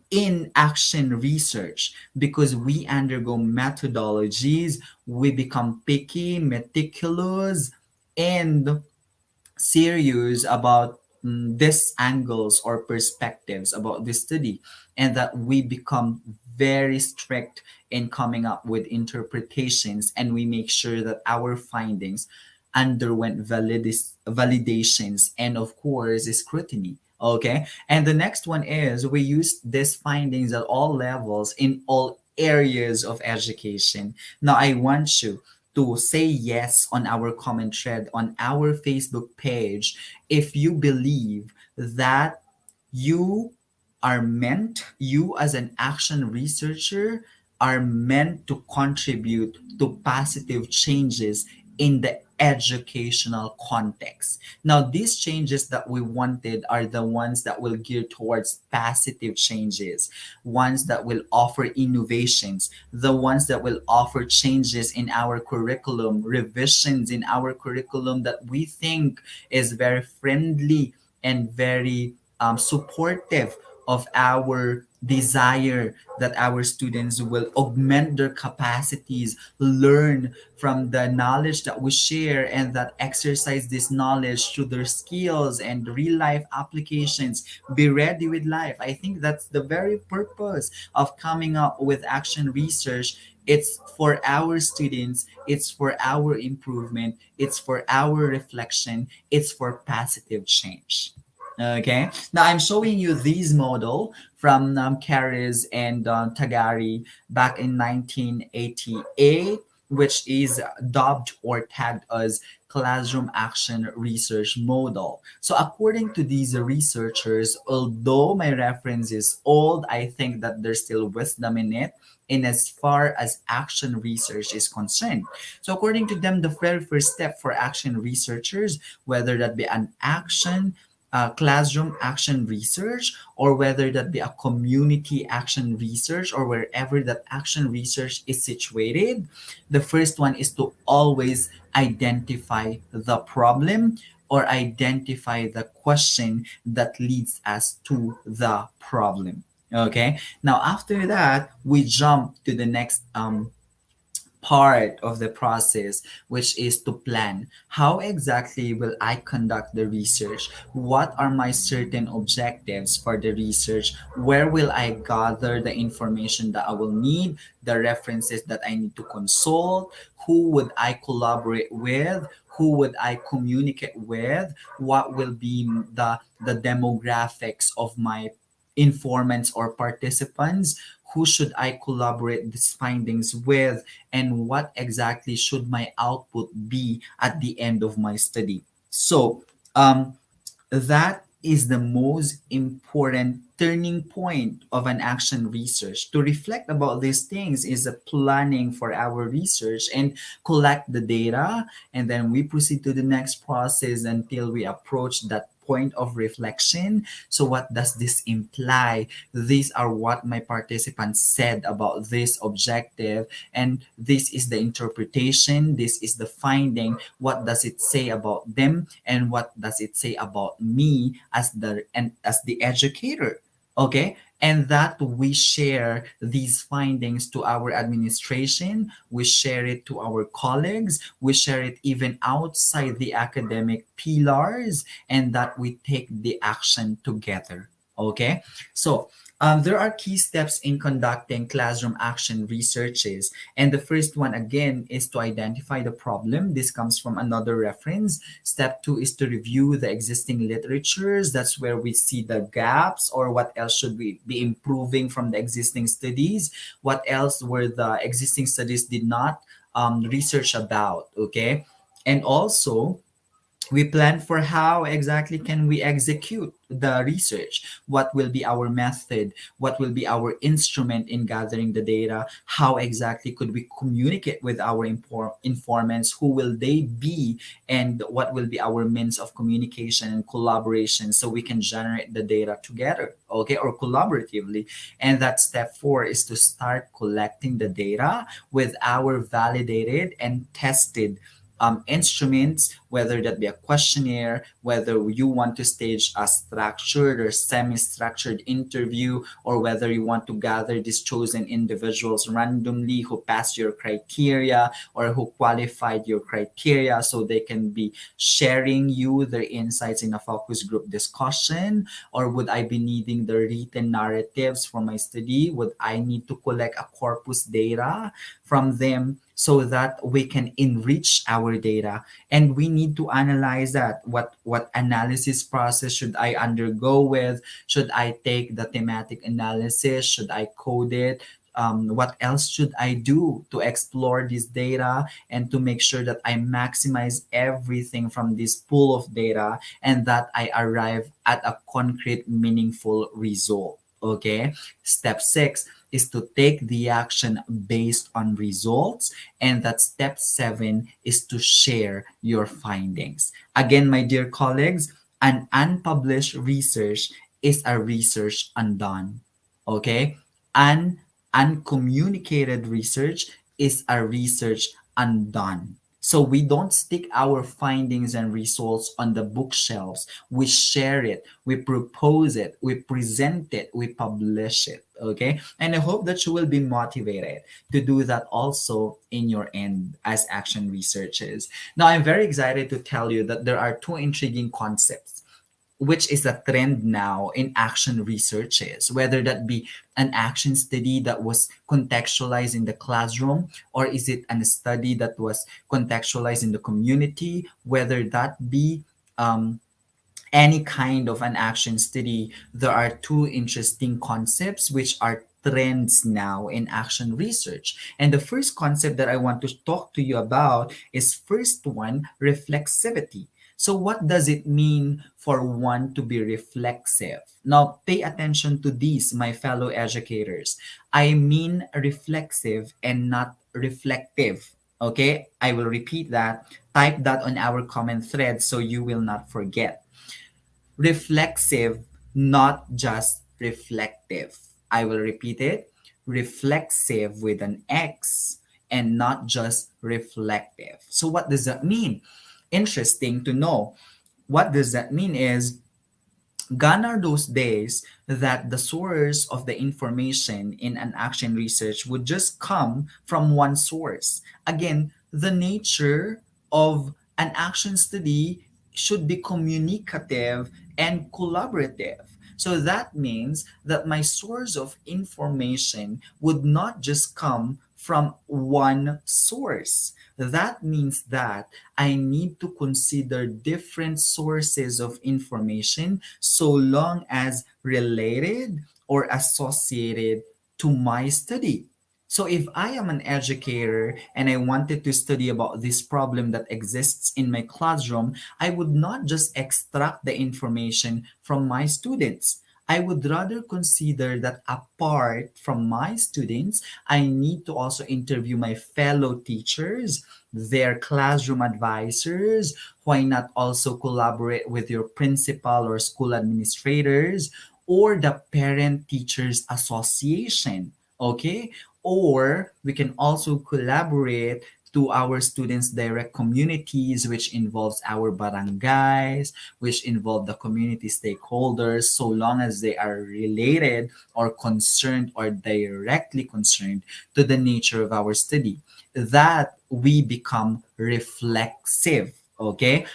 in action research, because we undergo methodologies, we become picky, meticulous, and serious about these angles or perspectives about this study, and that we become very strict in coming up with interpretations, and we make sure that our findings underwent validations and of course scrutiny. Okay, and the next one is we use these findings at all levels in all areas of education. Now I want you to say yes on our comment thread on our Facebook page if you believe that you you as an action researcher are meant to contribute to positive changes in the educational context. Now, these changes that we wanted are the ones that will gear towards positive changes, ones that will offer innovations, the ones that will offer changes in our curriculum, revisions in our curriculum that we think is very friendly and very supportive of our desire that our students will augment their capacities, learn from the knowledge that we share, and that exercise this knowledge through their skills and real life applications. Be ready with life. I think that's the very purpose of coming up with action research. It's for our students, it's for our improvement, it's for our reflection, it's for positive change. Okay, now I'm showing you this model from Caris and Tagari back in 1988, which is dubbed or tagged as classroom action research model. So according to these researchers, although my reference is old, I think that there's still wisdom in it in as far as action research is concerned. So according to them, the very first step for action researchers, whether that be an action classroom action research, or whether that be a community action research, or wherever that action research is situated, the first one is to always identify the problem or identify the question that leads us to the problem. Okay, now after that we jump to the next part of the process, which is to plan. How exactly will I conduct the research? What are my certain objectives for the research? Where will I gather the information that I will need, the references that I need to consult? Who would I collaborate with? Who would I communicate with? What will be the demographics of my informants or participants? Who should I collaborate these findings with, and what exactly should my output be at the end of my study? So, that is the most important turning point of an action research. To reflect about these things is a planning for our research and collect the data, and then we proceed to the next process until we approach that point of reflection. So what does this imply? These are what my participants said about this objective, and this is the interpretation, this is the finding. What does it say about them, and what does it say about me as the educator? Okay, and that we share these findings to our administration, we share it to our colleagues, we share it even outside the academic pillars, and that we take the action together. Okay, so There are key steps in conducting classroom action researches. And the first one, again, is to identify the problem. This comes from another reference. Step two is to review the existing literatures. That's where we see the gaps or what else should we be improving from the existing studies. What else were the existing studies did not research about, okay? And also, we plan for how exactly can we execute the research, what will be our method, what will be our instrument in gathering the data, how exactly could we communicate with our informants, who will they be, and what will be our means of communication and collaboration so we can generate the data together, okay, or collaboratively. And that step four is to start collecting the data with our validated and tested instruments, whether that be a questionnaire, whether you want to stage a structured or semi-structured interview, or whether you want to gather these chosen individuals randomly who pass your criteria or who qualified your criteria so they can be sharing you their insights in a focus group discussion. Or would I be needing the written narratives for my study? Would I need to collect a corpus data from them so that we can enrich our data? And we need to analyze that. What analysis process should I undergo with? Should I take the thematic analysis? Should I code it? What else should I do to explore this data and to make sure that I maximize everything from this pool of data and that I arrive at a concrete, meaningful result? Okay. Step six is to take the action based on results. And that step seven is to share your findings. Again, my dear colleagues, an unpublished research is a research undone. Okay? An uncommunicated research is a research undone. So we don't stick our findings and results on the bookshelves. We share it, we propose it, we present it, we publish it. Okay. And I hope that you will be motivated to do that also in your end as action researchers. Now, I'm very excited to tell you that there are two intriguing concepts which is a trend now in action researches, whether that be an action study that was contextualized in the classroom, or is it a study that was contextualized in the community, whether that be um, any kind of an action study. There are two interesting concepts which are trends now in action research. And the first concept that I want to talk to you about is first one, reflexivity. So what does it mean for one to be reflexive? Now pay attention to these, my fellow educators. I mean reflexive and not reflective. Okay, I will repeat that. Type that on our comment thread so you will not forget. Reflexive, not just reflective. I will repeat it. Reflexive with an X and not just reflective. So, what does that mean? Interesting to know. What does that mean is gone are those days that the source of the information in an action research would just come from one source. Again, the nature of an action study should be communicative and collaborative. So that means that my source of information would not just come from one source. That means that I need to consider different sources of information so long as related or associated to my study. So if I am an educator and I wanted to study about this problem that exists in my classroom, I would not just extract the information from my students. I would rather consider that apart from my students, I need to also interview my fellow teachers, their classroom advisors. Why not also collaborate with your principal or school administrators or the parent teachers association? Okay, or we can also collaborate to our students direct communities, which involves our barangays, which involve the community stakeholders, so long as they are related or concerned or directly concerned to the nature of our study, that we become reflexive. Okay,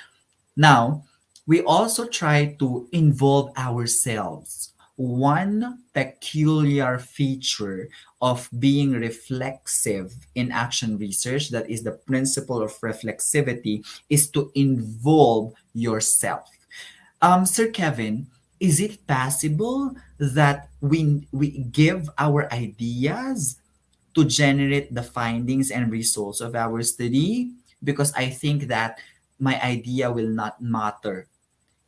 now we also try to involve ourselves. one peculiar feature of being reflexive in action research, that is the principle of reflexivity, is to involve yourself. Sir Kevin, is it possible that we give our ideas to generate the findings and results of our study? Because I think that my idea will not matter.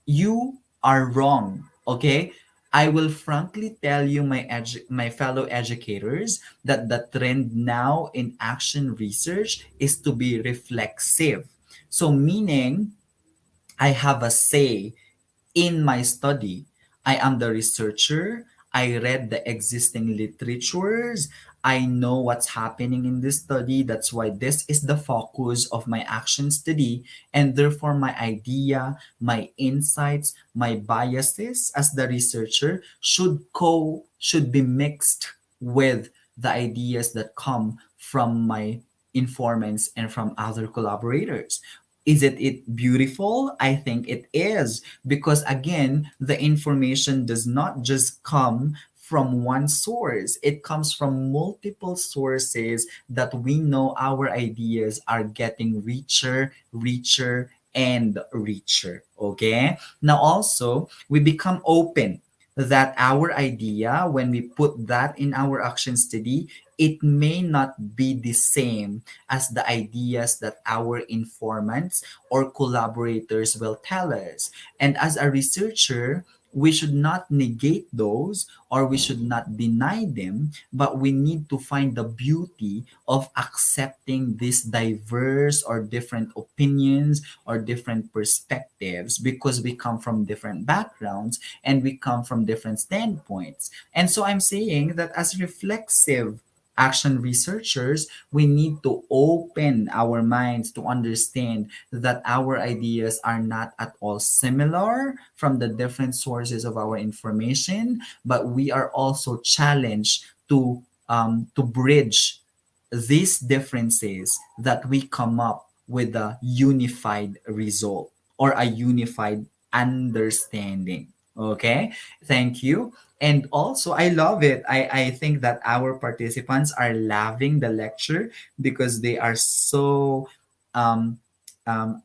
You are wrong, okay? I will frankly tell you, my fellow educators, that the trend now in action research is to be reflexive. So meaning I have a say in my study. I am the researcher. I read the existing literatures. I know what's happening in this study. That's why this is the focus of my action study. And therefore, my idea, my insights, my biases as the researcher should be mixed with the ideas that come from my informants and from other collaborators. Is it beautiful? I think it is, because again, the information does not just come from one source. It comes from multiple sources that we know our ideas are getting richer and richer. Okay? Now also, we become open that our idea, when we put that in our action study, it may not be the same as the ideas that our informants or collaborators will tell us. And as a researcher, we should not negate those or we should not deny them, but we need to find the beauty of accepting these diverse or different opinions or different perspectives, because we come from different backgrounds and we come from different standpoints. And so I'm saying that as reflexive action researchers, we need to open our minds to understand that our ideas are not at all similar from the different sources of our information, but we are also challenged to bridge these differences, that we come up with a unified result or a unified understanding. Okay, thank you. And also, I love it. I think that our participants are loving the lecture because they are so um,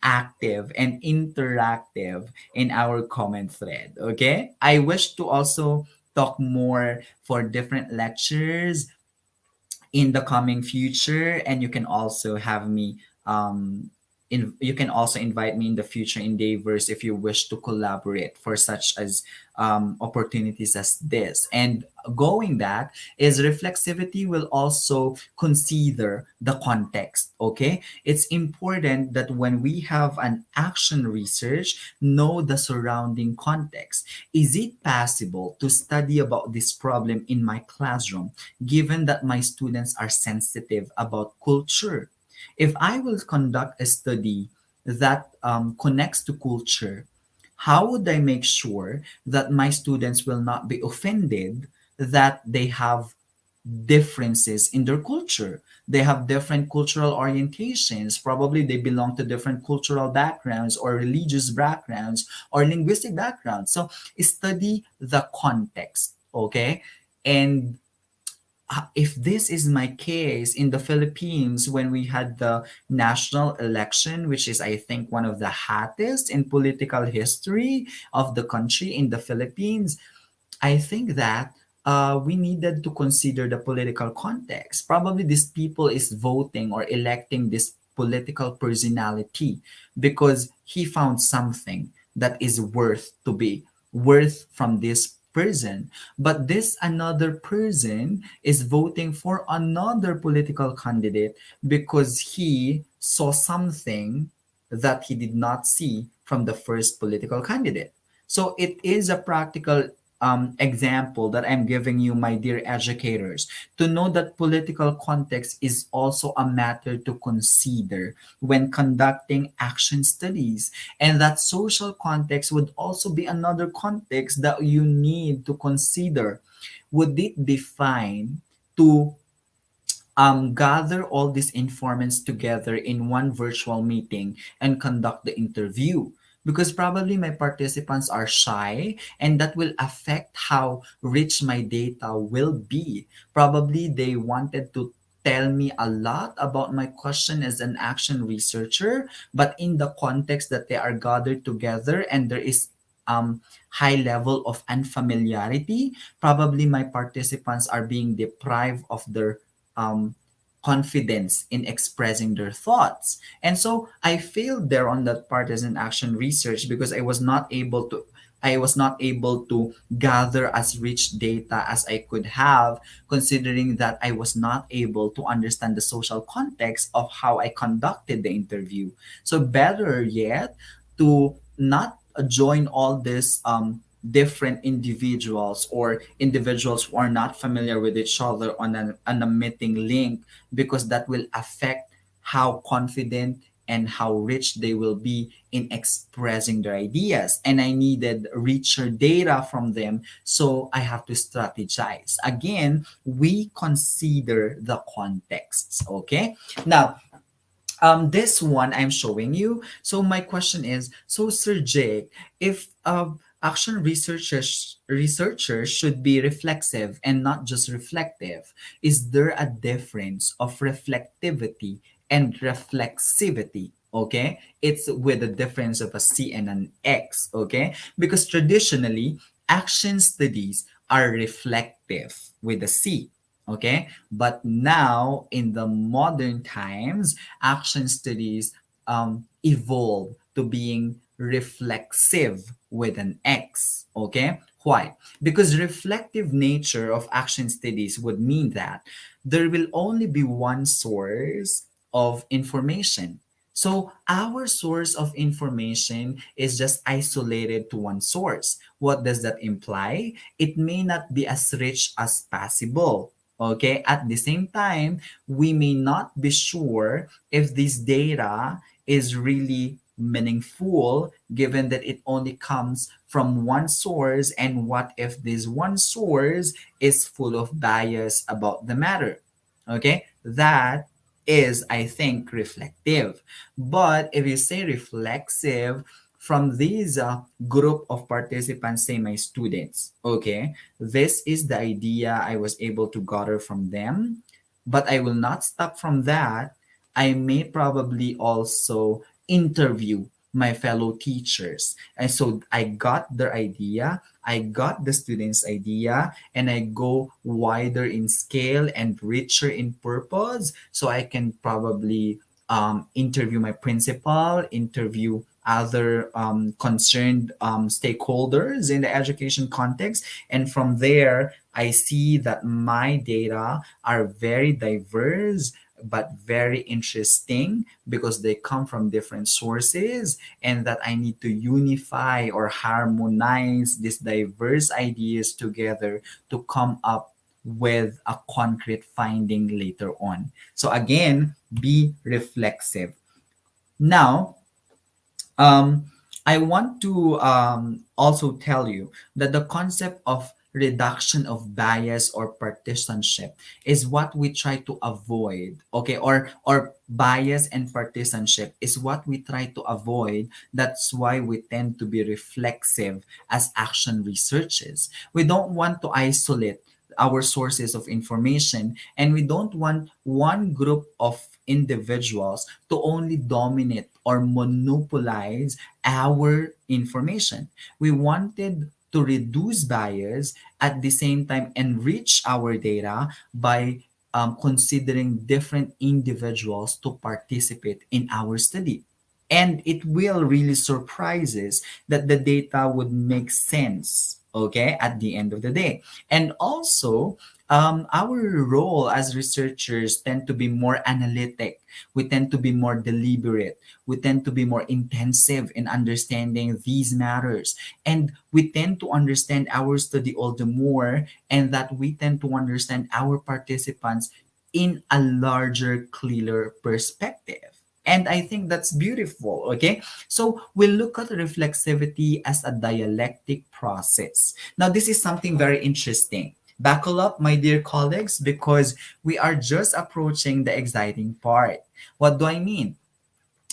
active and interactive in our comment thread. Okay, I wish to also talk more for different lectures in the coming future, and you can also have me you can also invite me in the future endeavors if you wish to collaborate for such as opportunities as this. And going that is reflexivity will also consider the context. Okay, it's important that when we have an action research, know the surrounding context. Is it possible to study about this problem in my classroom, given that my students are sensitive about culture? If I will conduct a study that connects to culture, how would I make sure that my students will not be offended that they have differences in their culture? They have different cultural orientations. Probably they belong to different cultural backgrounds or religious backgrounds or linguistic backgrounds. So study the context, okay? And if this is my case in the Philippines, when we had the national election, which is, I think, one of the hottest in political history of the country in the Philippines, I think that we needed to consider the political context. Probably these people is voting or electing this political personality because he found something that is worth from this person. But this another person is voting for another political candidate because he saw something that he did not see from the first political candidate. So it is a practical example that I'm giving you, my dear educators, to know that political context is also a matter to consider when conducting action studies, and that social context would also be another context that you need to consider. Would it be fine to gather all these informants together in one virtual meeting and conduct the interview? because probably my participants are shy, and that will affect how rich my data will be. Probably they wanted to tell me a lot about my question as an action researcher, but in the context that they are gathered together and there is high level of unfamiliarity, probably my participants are being deprived of their um, confidence in expressing their thoughts. And so I failed there on that partisan action research because I was not able to gather as rich data as I could have, considering that I was not able to understand the social context of how I conducted the interview. So better yet, to not join all these different individuals or individuals who are not familiar with each other on a meeting link, because that will affect how confident and how rich they will be in expressing their ideas. And I needed richer data from them, so I have to strategize. Again, we consider the contexts, okay? Now, this one I'm showing you. So my question is, so Sir Jake, if action researchers should be reflexive and not just reflective, is there a difference of reflectivity and reflexivity? Okay, it's with a difference of a C and an X. Okay, because traditionally action studies are reflective with a C. Okay, but now in the modern times, action studies evolve to being reflexive with an X. Okay? Why? Because reflective nature of action studies would mean that there will only be one source of information. So our source of information is just isolated to one source. What does that imply? It may not be as rich as possible. Okay? At the same time, we may not be sure if this data is really meaningful, given that it only comes from one source, and what if this one source is full of bias about the matter. Okay, that is, I think, reflective. But if you say reflexive, from these group of participants, say my students, okay, this is the idea I was able to gather from them, but I will not stop from that. I may probably also interview my fellow teachers. And so I got their idea, I got the students' idea, and I go wider in scale and richer in purpose. So I can probably interview my principal, interview other concerned stakeholders in the education context. And from there, I see that my data are very diverse but very interesting because they come from different sources, and that I need to unify or harmonize these diverse ideas together to come up with a concrete finding later on. So again, be reflexive. Now, um, I want to also tell you that the concept of reduction of bias or partisanship is what we try to avoid. Okay, or bias and partisanship is what we try to avoid. That's why we tend to be reflexive as action researchers. We don't want to isolate our sources of information, and we don't want one group of individuals to only dominate or monopolize our information. We wanted to reduce bias, at the same time enrich our data by considering different individuals to participate in our study. And it will really surprise us that the data would make sense, okay, at the end of the day. And also, our role as researchers tend to be more analytic. We tend to be more deliberate. We tend to be more intensive in understanding these matters. And we tend to understand our study all the more, and that we tend to understand our participants in a larger, clearer perspective. And I think that's beautiful, okay? So we look at reflexivity as a dialectic process. Now, this is something very interesting. Buckle up, my dear colleagues, because we are just approaching the exciting part. What do I mean?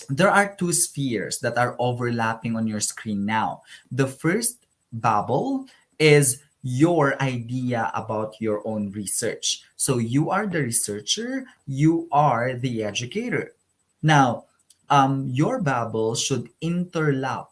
there are two spheres that are overlapping on your screen now. The first bubble is your idea about your own research. So you are the researcher, you are the educator. Now, your bubble should interlap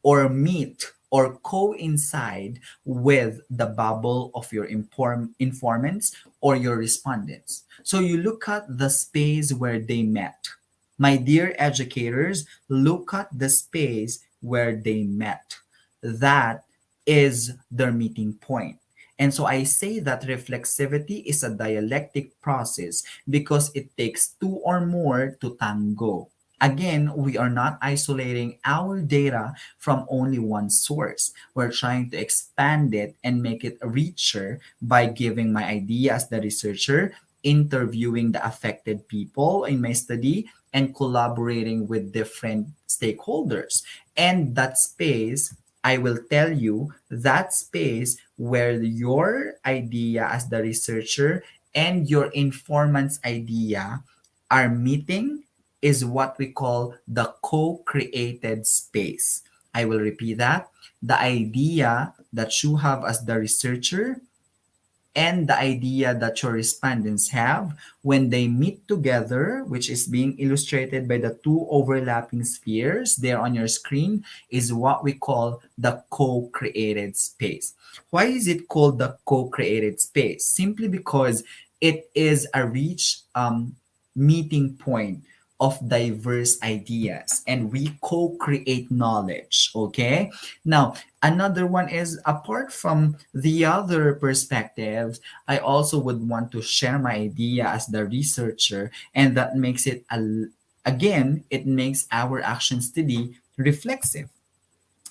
or meet or coincide with the bubble of your informants or your respondents. So you look at the space where they met. My dear educators, look at the space where they met. That is their meeting point. And so I say that reflexivity is a dialectic process because it takes two or more to tango. Again, we are not isolating our data from only one source. We're trying to expand it and make it richer by giving my idea as the researcher, interviewing the affected people in my study, and collaborating with different stakeholders. And that space, I will tell you, that space where your idea as the researcher and your informant's idea are meeting is what we call the co-created space. I will repeat that. The idea that you have as the researcher and the idea that your respondents have when they meet together, which is being illustrated by the two overlapping spheres there on your screen, is what we call the co-created space. Why is it called the co-created space? Simply because it is a rich meeting point of diverse ideas and we co-create knowledge. Okay, now another one is, apart from the other perspectives, I also would want to share my idea as the researcher, and that makes it again, it makes our action study reflexive.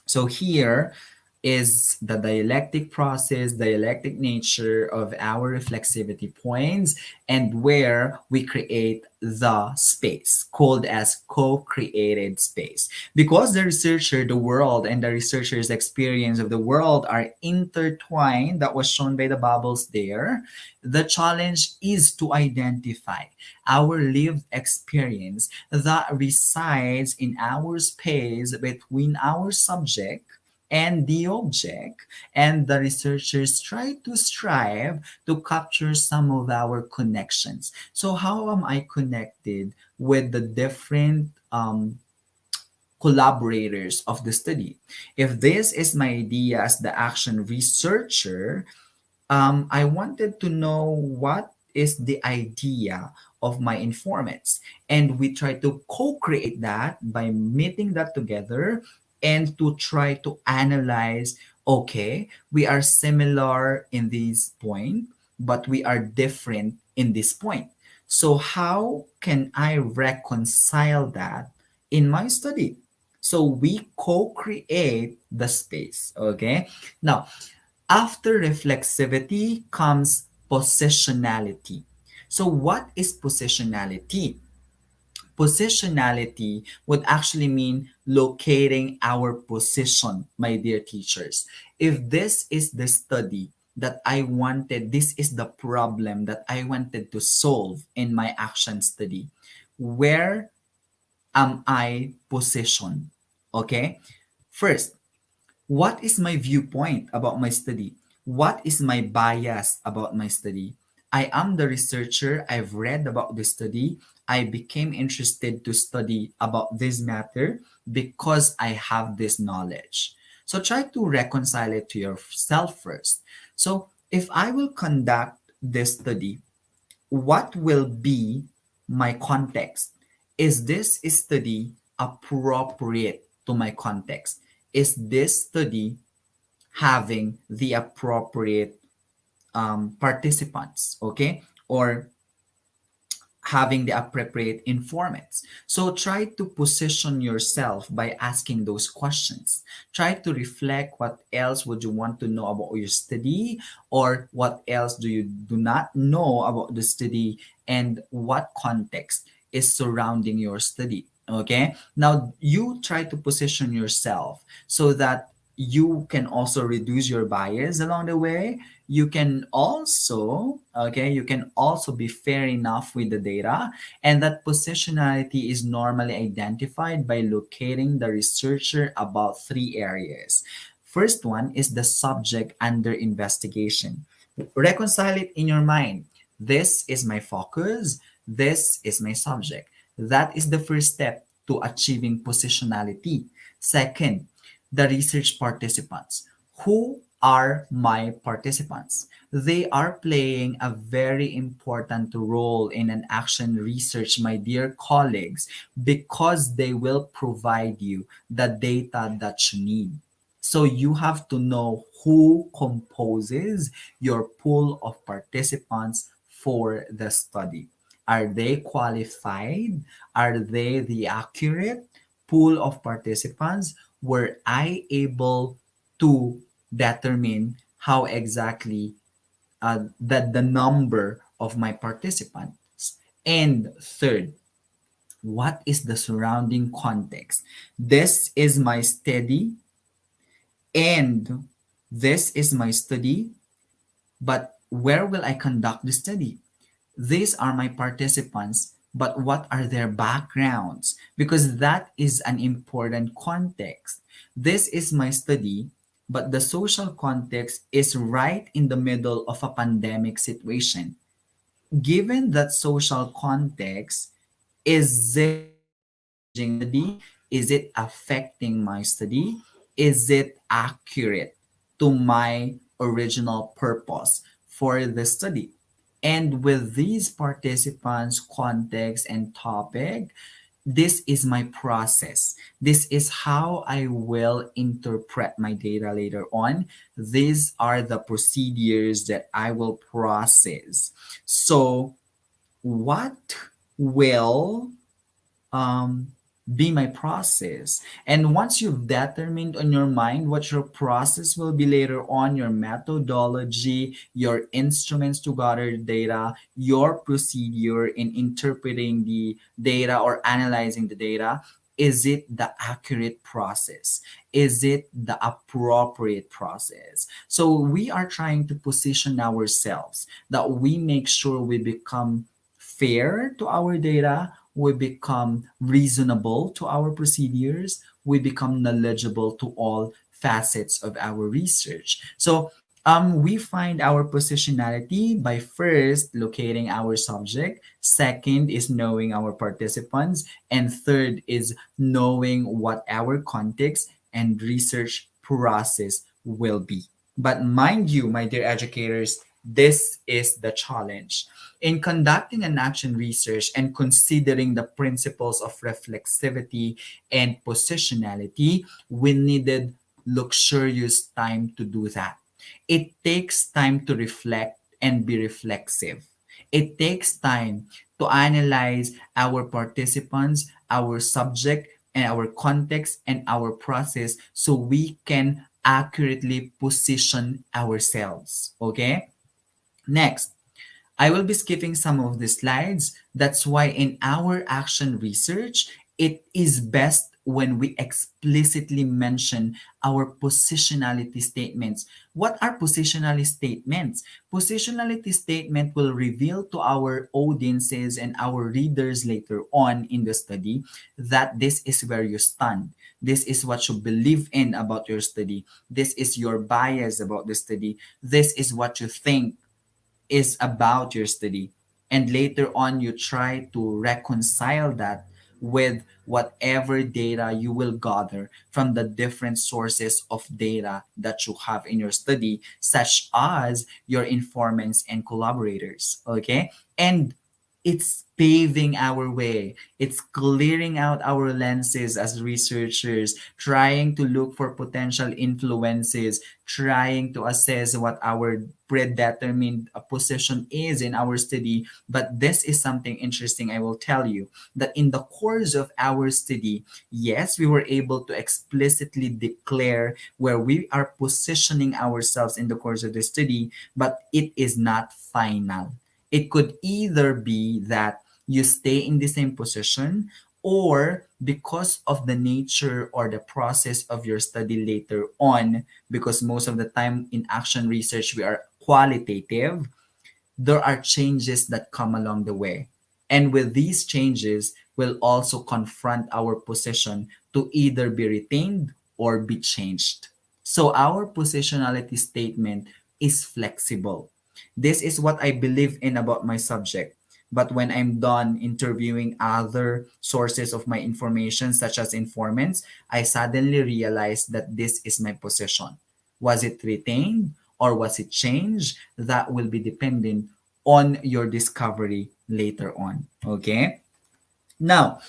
So here is the dialectic process, dialectic nature of our reflexivity points, and where we create the space called as co-created space. Because the researcher, the world, and the researcher's experience of the world are intertwined, that was shown by the bubbles there, the challenge is to identify our lived experience that resides in our space between our subject and the object, and the researchers try to strive to capture some of our connections. So how am I connected with the different collaborators of the study? If this is my idea as the action researcher, I wanted to know what is the idea of my informants. And we try to co create that by meeting that together and to try to analyze, okay, we are similar in this point, but we are different in this point. So, how can I reconcile that in my study? So, we co create the space, okay? Now, after reflexivity comes positionality. So, what is positionality? Positionality would actually mean locating our position, my dear teachers. If this is the study that I wanted, this is the problem that I wanted to solve in my action study, where am I positioned? Okay. First, what is my viewpoint about my study? What is my bias about my study? I am the researcher. I've read about the study. I became interested to study about this matter because I have this knowledge. So try to reconcile it to yourself first. So if I will conduct this study, what will be my context? Is this study appropriate to my context? Is this study having the appropriate participants, okay, or having the appropriate informants? So try to position yourself by asking those questions. Try to reflect what else would you want to know about your study, or what else do you do not know about the study, and what context is surrounding your study. Okay, now you try to position yourself so that you can also reduce your bias along the way. You can also, okay, you can also be fair enough with the data. And that positionality is normally identified by locating the researcher about three areas. First one is the subject under investigation. Reconcile it in your mind. This is my focus, this is my subject. That is the first step to achieving positionality. Second, the research participants. Who are my participants? They are playing a very important role in an action research, my dear colleagues, because they will provide you the data that you need. So you have to know who composes your pool of participants for the study. Are they qualified? Are they the accurate pool of participants? Were I able to determine how exactly the number of my participants? And third, what is the surrounding context? This is my study, and this is my study, but where will I conduct the study? These are my participants, but what are their backgrounds? Because that is an important context. This is my study, but the social context is right in the middle of a pandemic situation. Given that social context, is it changing my study? Is it affecting my study? Is it accurate to my original purpose for the study? And with these participants, context, and topic, this is my process. This is how I will interpret my data later on. These are the procedures that I will process. So, what will um, be my process? And once you've determined on your mind what your process will be later on, your methodology, your instruments to gather data, your procedure in interpreting the data or analyzing the data, is it the accurate process? Is it the appropriate process? So we are trying to position ourselves that we make sure we become fair to our data, we become reasonable to our procedures, we become knowledgeable to all facets of our research. So we find our positionality by first locating our subject, second is knowing our participants, and third is knowing what our context and research process will be. But mind you, my dear educators, this is the challenge. In conducting an action research and considering the principles of reflexivity and positionality, we needed luxurious time to do that. It takes time to reflect and be reflexive. It takes time to analyze our participants, our subject, and our context and our process so we can accurately position ourselves. Okay? Next, I will be skipping some of the slides. That's why in our action research, it is best when we explicitly mention our positionality statements. What are positionality statements? Positionality statement will reveal to our audiences and our readers later on in the study that this is where you stand. This is what you believe in about your study. This is your bias about the study. This is what you think is about your study. And later on, you try to reconcile that with whatever data you will gather from the different sources of data that you have in your study, such as your informants and collaborators. Okay. And it's paving our way. It's clearing out our lenses as researchers, trying to look for potential influences, trying to assess what our predetermined position is in our study. But this is something interesting I will tell you that in the course of our study, yes, we were able to explicitly declare where we are positioning ourselves in the course of the study, but it is not final. It could either be that you stay in the same position or because of the nature or the process of your study later on, because most of the time in action research we are qualitative, there are changes that come along the way. And with these changes, we'll also confront our position to either be retained or be changed. So our positionality statement is flexible. This is what I believe in about my subject. But when I'm done interviewing other sources of my information, such as informants, I suddenly realized that this is my position. Was it retained or was it changed? That will be dependent on your discovery later on. Okay. Now,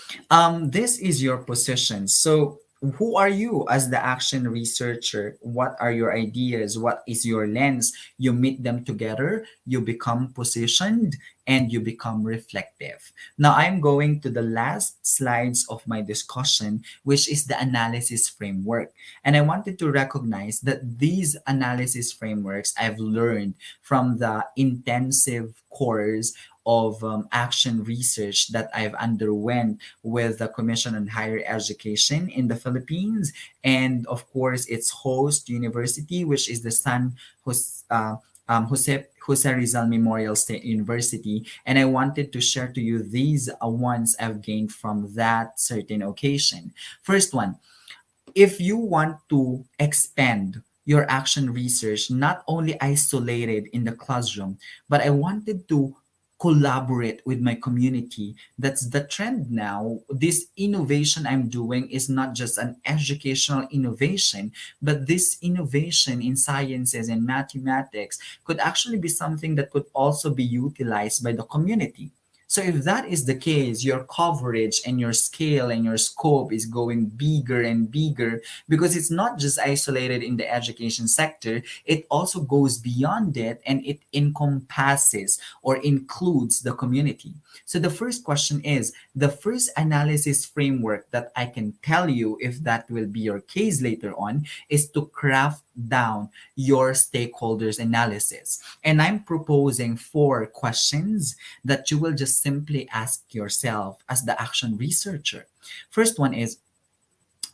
this is your position. So, who are you as the action researcher? What are your ideas? What is your lens? You meet them together, you become positioned, and you become reflective. Now, I'm going to the last slides of my discussion, which is the analysis framework. And I wanted to recognize that these analysis frameworks I've learned from the intensive course of action research that I've underwent with the Commission on Higher Education in the Philippines, and of course its host university, which is the Jose, Jose Rizal Memorial State University. And I wanted to share to you these ones I've gained from that certain occasion. First one, if you want to expand your action research, not only isolated in the classroom, but I wanted to collaborate with my community. That's the trend now. This innovation I'm doing is not just an educational innovation, but this innovation in sciences and mathematics could actually be something that could also be utilized by the community. So if that is the case, your coverage and your scale and your scope is going bigger and bigger, because it's not just isolated in the education sector, it also goes beyond it and it encompasses or includes the community. So the first question is, the first analysis framework that I can tell you, if that will be your case later on, is to craft down your stakeholders analysis. And I'm proposing 4 questions that you will just simply ask yourself as the action researcher. First one is,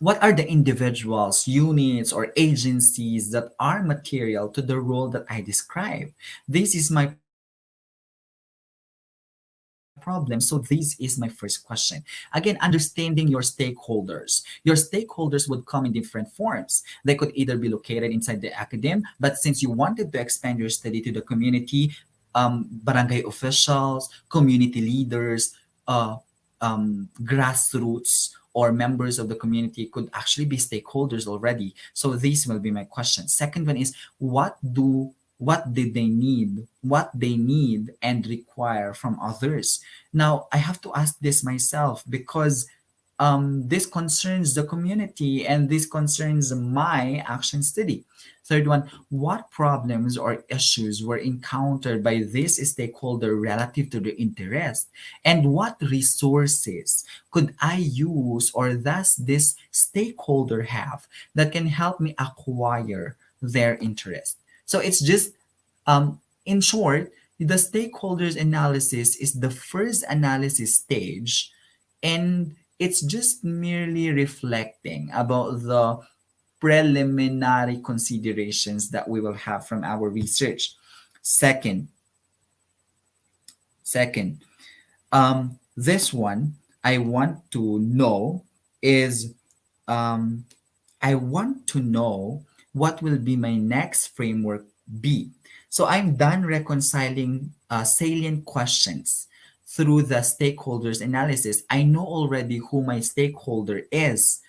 what are the individuals, units, or agencies that are material to the role that I describe? This is my problem. So, this is my first question. Again, understanding your stakeholders. Your stakeholders would come in different forms. They could either be located inside the academe, but since you wanted to expand your study to the community, barangay officials, community leaders, grassroots, or members of the community could actually be stakeholders already. So these will be my questions. Second one is, what did they need? What they need and require from others? Now I have to ask this myself, because this concerns the community and this concerns my action study. Third one, what problems or issues were encountered by this stakeholder relative to their interest? And what resources could I use or does this stakeholder have that can help me acquire their interest? So it's just, in short, the stakeholders analysis is the first analysis stage, and it's just merely reflecting about the preliminary considerations that we will have from our research. Second, second, this one I want to know is, um, I want to know what will be my next framework be. So I'm done reconciling salient questions through the stakeholders analysis. I know already who my stakeholder is.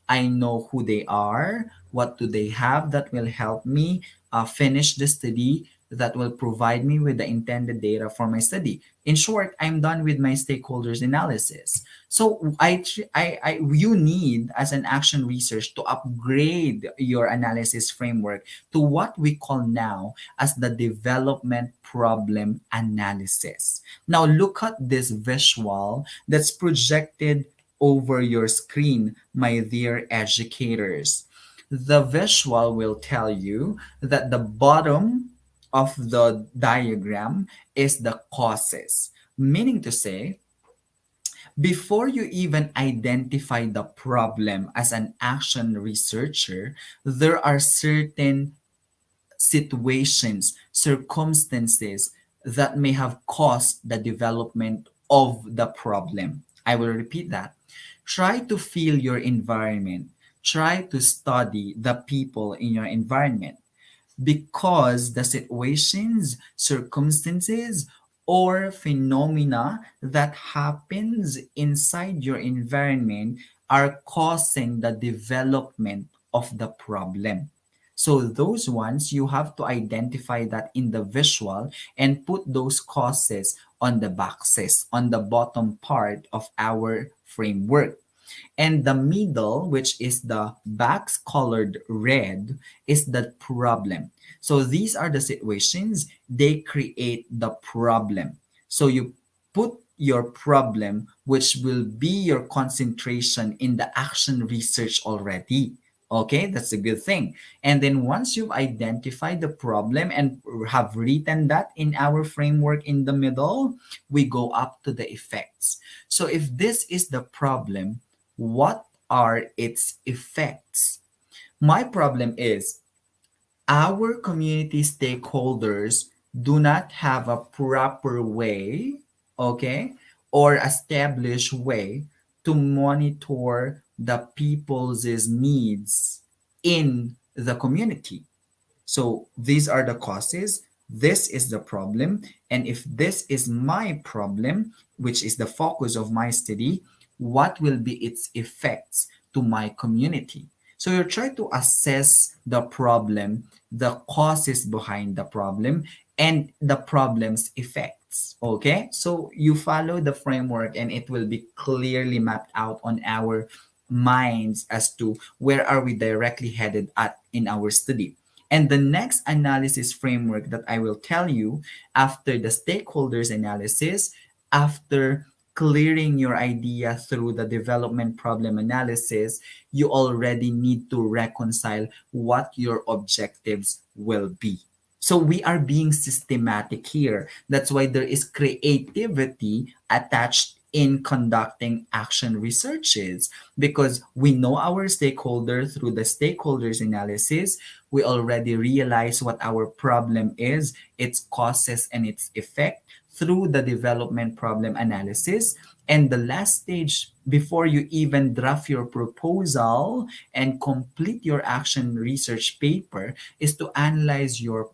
I know who they are, what do they have that will help me finish the study, that will provide me with the intended data for my study. In short, I'm done with my stakeholders analysis. So you need as an action research to upgrade your analysis framework to what we call now as the development problem analysis. Now look at this visual that's projected over your screen, my dear educators. The visual will tell you that the bottom of the diagram is the causes, meaning to say, Before you even identify the problem as an action researcher, there are certain situations, circumstances that may have caused the development of the problem. I will repeat that. Try to feel your environment. Try to study the people in your environment, because the situations, circumstances, or phenomena that happens inside your environment are causing the development of the problem. So those ones, you have to identify that in the visual and put those causes on the boxes, on the bottom part of our framework. And the middle, which is the box colored red, is the problem. So these are the situations, they create the problem. So you put your problem, which will be your concentration in the action research already. Okay, that's a good thing. And then once you've identified the problem and have written that in our framework in the middle, we go up to the effects. So if this is the problem, what are its effects? My problem is our community stakeholders do not have a proper way, okay, or established way to monitor the people's needs in the community. So these are the causes. This is the problem. And if this is my problem, which is the focus of my study, what will be its effects to my community? So you try to assess the problem, the causes behind the problem, and the problem's effects. Okay? So you follow the framework and it will be clearly mapped out on our minds as to where are we directly headed at in our study. And the next analysis framework that I will tell you, after the stakeholders analysis, after clearing your idea through the development problem analysis, you already need to reconcile what your objectives will be. So we are being systematic here. That's why there is creativity attached in conducting action researches, because we know our stakeholder through the stakeholders analysis. We already realize what our problem is, its causes and its effect through the development problem analysis. And the last stage before you even draft your proposal and complete your action research paper is to analyze your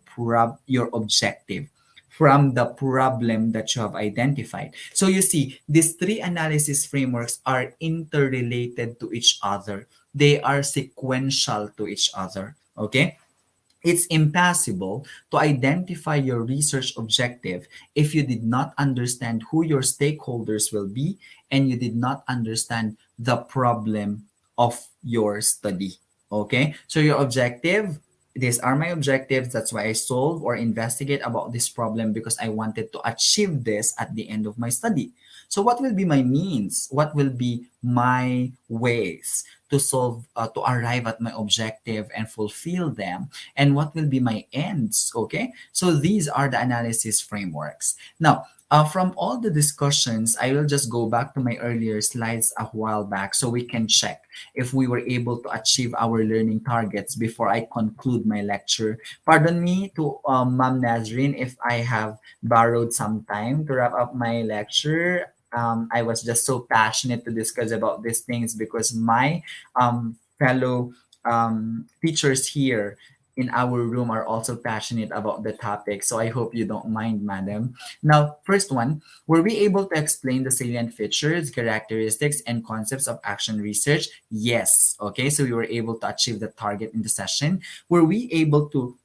objective from the problem that you have identified. So you see, these three analysis frameworks are interrelated to each other. They are sequential to each other. Okay? It's impossible to identify your research objective if you did not understand who your stakeholders will be and you did not understand the problem of your study. Okay? So your objective, these are my objectives. That's why I solve or investigate about this problem, because I wanted to achieve this at the end of my study. So what will be my means? What will be my ways to solve, to arrive at my objective and fulfill them? And what will be my ends? Okay, so these are the analysis frameworks. Now, from all the discussions, I will just go back to my earlier slides a while back so we can check if we were able to achieve our learning targets before I conclude my lecture. Pardon me to Ma'am Nazrin if I have borrowed some time to wrap up my lecture. I was just so passionate to discuss about these things because my fellow teachers here in our room are also passionate about the topic. So I hope you don't mind, madam. Now, first one, were we able to explain the salient features, characteristics, and concepts of action research? Yes. Okay, so we were able to achieve the target in the session. Were we able to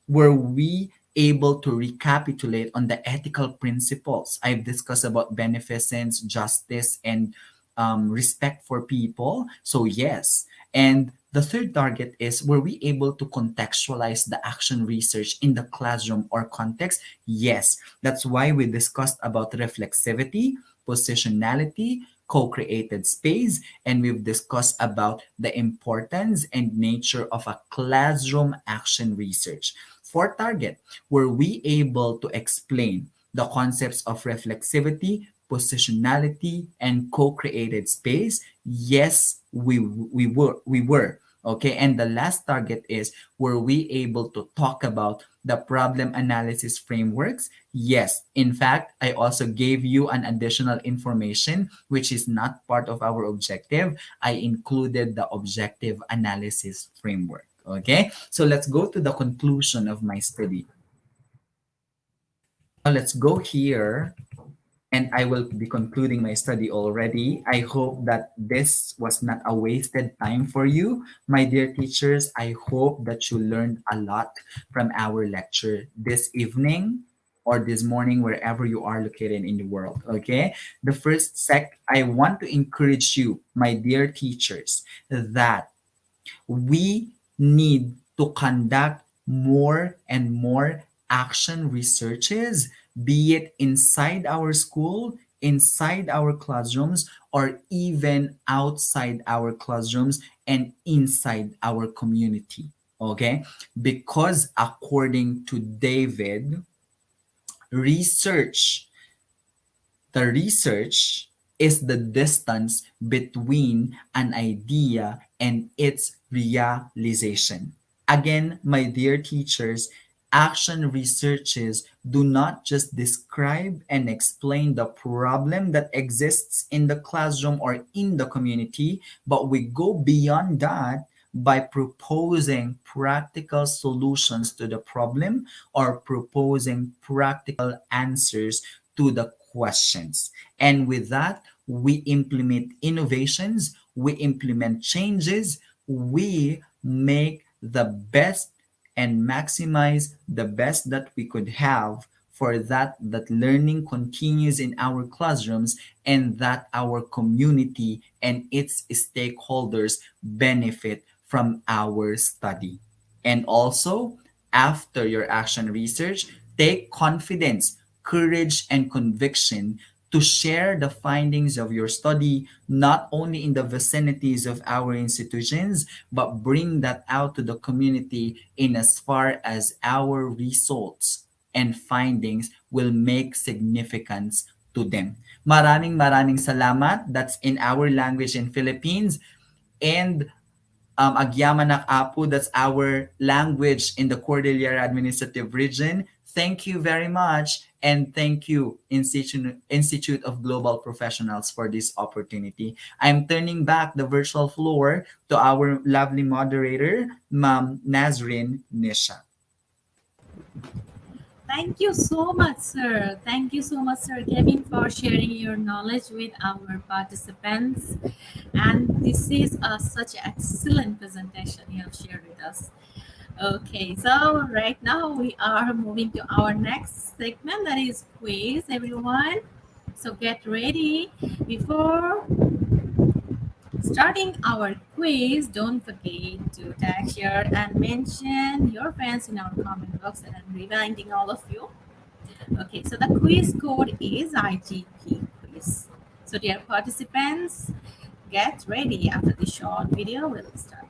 recapitulate on the ethical principles? I've discussed about beneficence, justice, and respect for people. So yes. And the third target is, were we able to contextualize the action research in the classroom or context? Yes. That's why we discussed about reflexivity, positionality, co-created space, and we've discussed about the importance and nature of a classroom action research. Fourth target, were we able to explain the concepts of reflexivity, positionality, and co-created space? Yes, we were. Okay, and the last target is, were we able to talk about the problem analysis frameworks? Yes. In fact, I also gave you an additional information which is not part of our objective. I included the objective analysis framework. Okay, so let's go to the conclusion of my study. Now let's go here, and I will be concluding my study already. I hope that this was not a wasted time for you, my dear teachers. I hope that you learned a lot from our lecture this evening or this morning, wherever you are located in the world. Okay. The first sec, I want to encourage you, my dear teachers, that we need to conduct more and more action researches, be it inside our school, inside our classrooms, or even outside our classrooms and inside our community. Okay? Because according to David, research the research is the distance between an idea and its realization. Again, my dear teachers, action researches do not just describe and explain the problem that exists in the classroom or in the community, but we go beyond that by proposing practical solutions to the problem or proposing practical answers to the questions. And with that, we implement innovations, we implement changes, we make the best and maximize the best that we could have, for that learning continues in our classrooms and that our community and its stakeholders benefit from our study. And also, after your action research, take confidence, courage, and conviction to share the findings of your study not only in the vicinities of our institutions, but bring that out to the community in as far as our results and findings will make significance to them. Maraming maraming salamat. That's in our language in Philippines. And Agyamanak Apu, that's our language in the Cordillera Administrative Region. Thank you very much. And thank you, Institute of Global Professionals, for this opportunity. I'm turning back the virtual floor to our lovely moderator, Ma'am Nazrin Nisha.
Thank you so much, sir. Thank you so much, sir Kevin, for sharing your knowledge with our participants. And this is such an excellent presentation you have shared with us. Okay, so right now we are moving to our next segment, that is quiz, everyone. So get ready. Before starting our quiz, don't forget to tag, share, and mention your friends in our comment box. And I'm reminding all of you. Okay, so the quiz code is IGP quiz. So dear participants, get ready. After the short video, we'll start.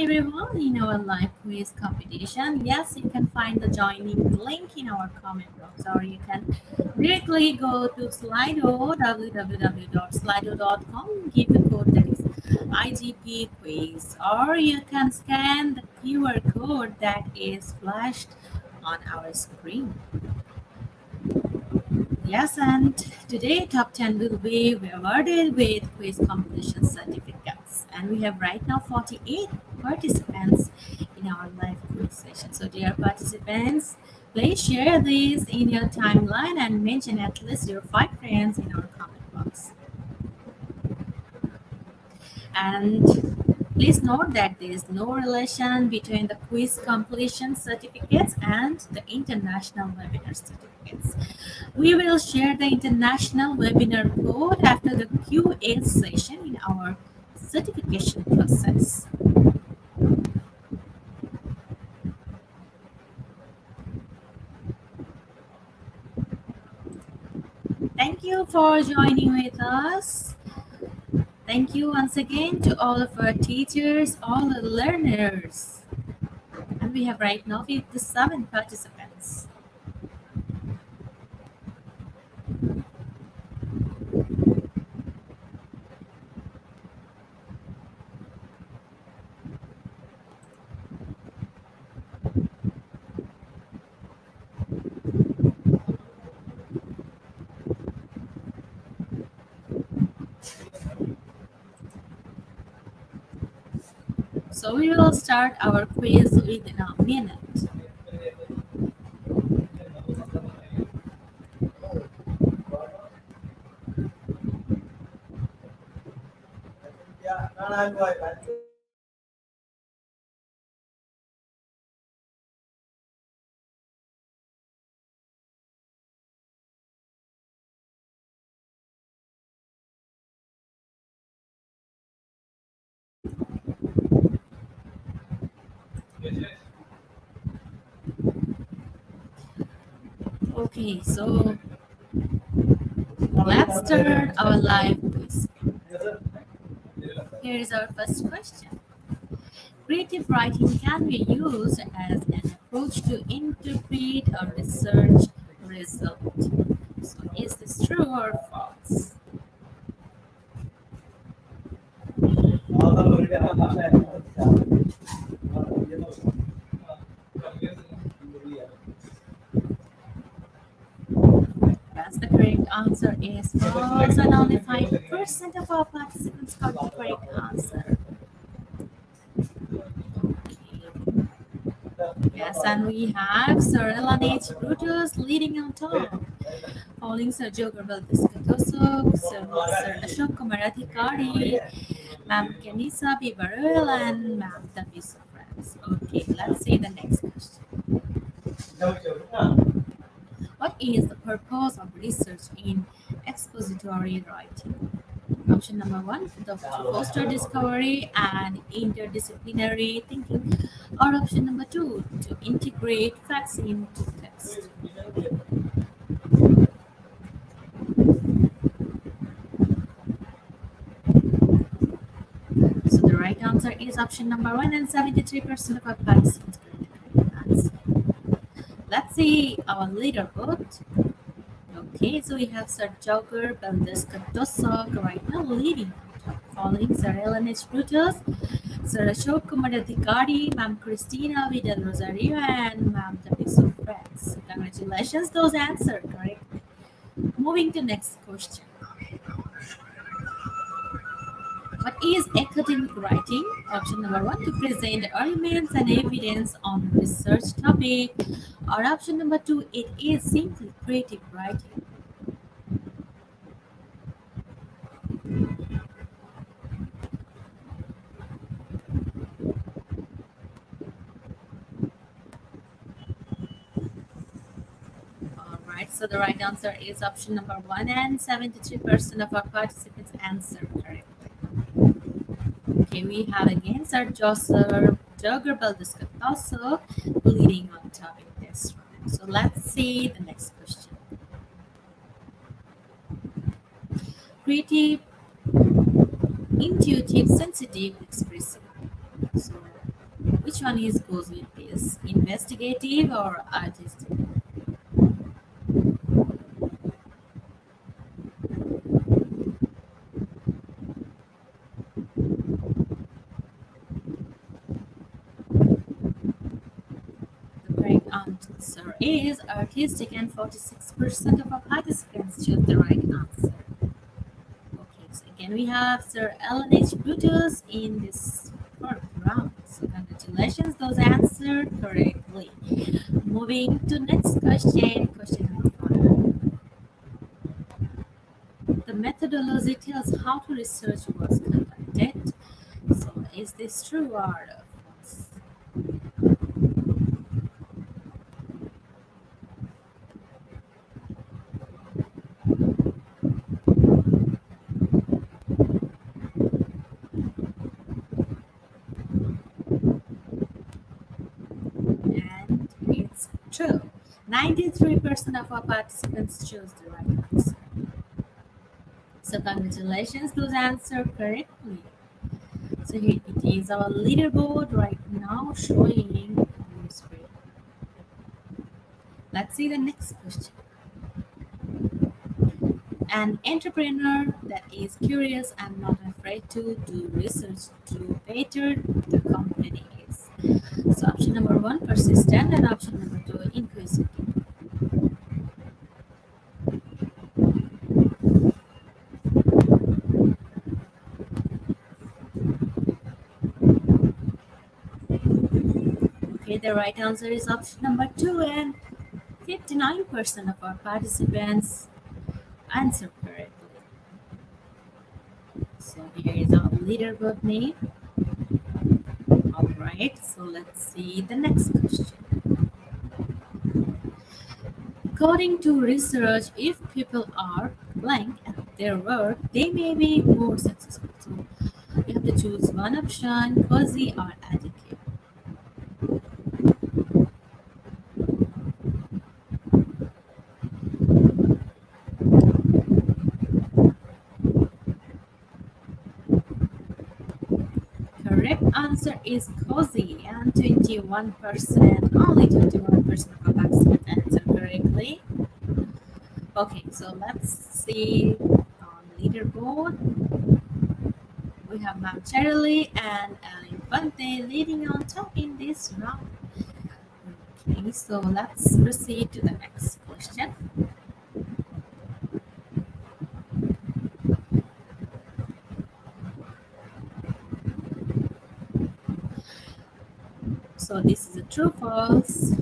everyone in our live quiz competition. Yes, you can find the joining link in our comment box, or you can directly go to Slido, www.slido.com, give the code that is IGP quiz, or you can scan the QR code that is flashed on our screen. Yes, and today top 10 will be awarded with quiz completion certificates. And we have right now 48 participants in our live quiz session. So dear participants, please share this in your timeline and mention at least your 5 friends in our comment box. And please note that there is no relation between the quiz completion certificates and the international webinar certificates. We will share the international webinar code after the QA session in our certification process. Thank you for joining with us. Thank you once again to all of our teachers, all the learners. And we have right now 57 participants. So we will start our quiz within a minute. Okay, so let's start our live quiz. Here is our first question. Creative writing can be used as an approach to interpret a research result. So is this true or false? Yes, the correct answer is false, and only 5% of our participants got the correct answer. Okay. Yes, and we have Sir Elanage Brutus leading on top, following Sir Jogarbal Diskatosuk, Sir Ashok Kumaradhikari, Ma'am Kenisa B. Barrel, and Ma'am Tavis France. Okay, let's see the next question. What is the purpose of research in expository writing? Option number one, to foster discovery and interdisciplinary thinking. Or option number two, to integrate facts into text. So the right answer is option number one, and 73% of our participants got the correct answer. Let's see our leaderboard. Okay, so we have Sir Joker, Beldes Kantosok right now leading, following Sir Elenis Brutus, Sir Ashok Kumaradhikari, Ma'am Christina Vidal Rosario, and Ma'am Tapiso Franks. Congratulations, those answered correctly. Moving to next question. What is academic writing? Option number one, to present arguments and evidence on a research topic. Or option number two, it is simply creative writing. Alright, so the right answer is option number one, and 73% of our participants answered correctly. Okay, we have again Sir Joseph Jogger Balduskatoso leading on top in this round. So let's see the next question. Creative, intuitive, sensitive, expressive. So one is goes with this? Investigative or artistic? The correct answer is artistic, and 46% of our participants choose the right answer. Okay, so again we have Sir Ellen H. Brutus in this fourth round. So congratulations, those answered correctly. Moving to next question, question number 5. The methodology tells how to research was conducted. So is this true or false? And it's true. 93% of our participants chose the right answer. So congratulations, those answered correctly. So here it is our leaderboard right now showing on your screen. Let's see the next question. An entrepreneur that is curious and not afraid to do research to better the company is. So option number 1, persistent, and option number 2, inquisitive. Okay, the right answer is option number 2, and 59% of our participants answered correctly. So here is our leaderboard name. Alright, so let's see the next question. According to research, if people are blank at their work, they may be more successful. So you have to choose one option, cozy or addictive. Correct answer is cozy, and 21%, only 21% of participants answered correctly. Okay, so let's see on leaderboard. We have Ma'am Cheryl and Ellen Infante leading on top in this round. Okay, so let's proceed to the next question. So this is a true false.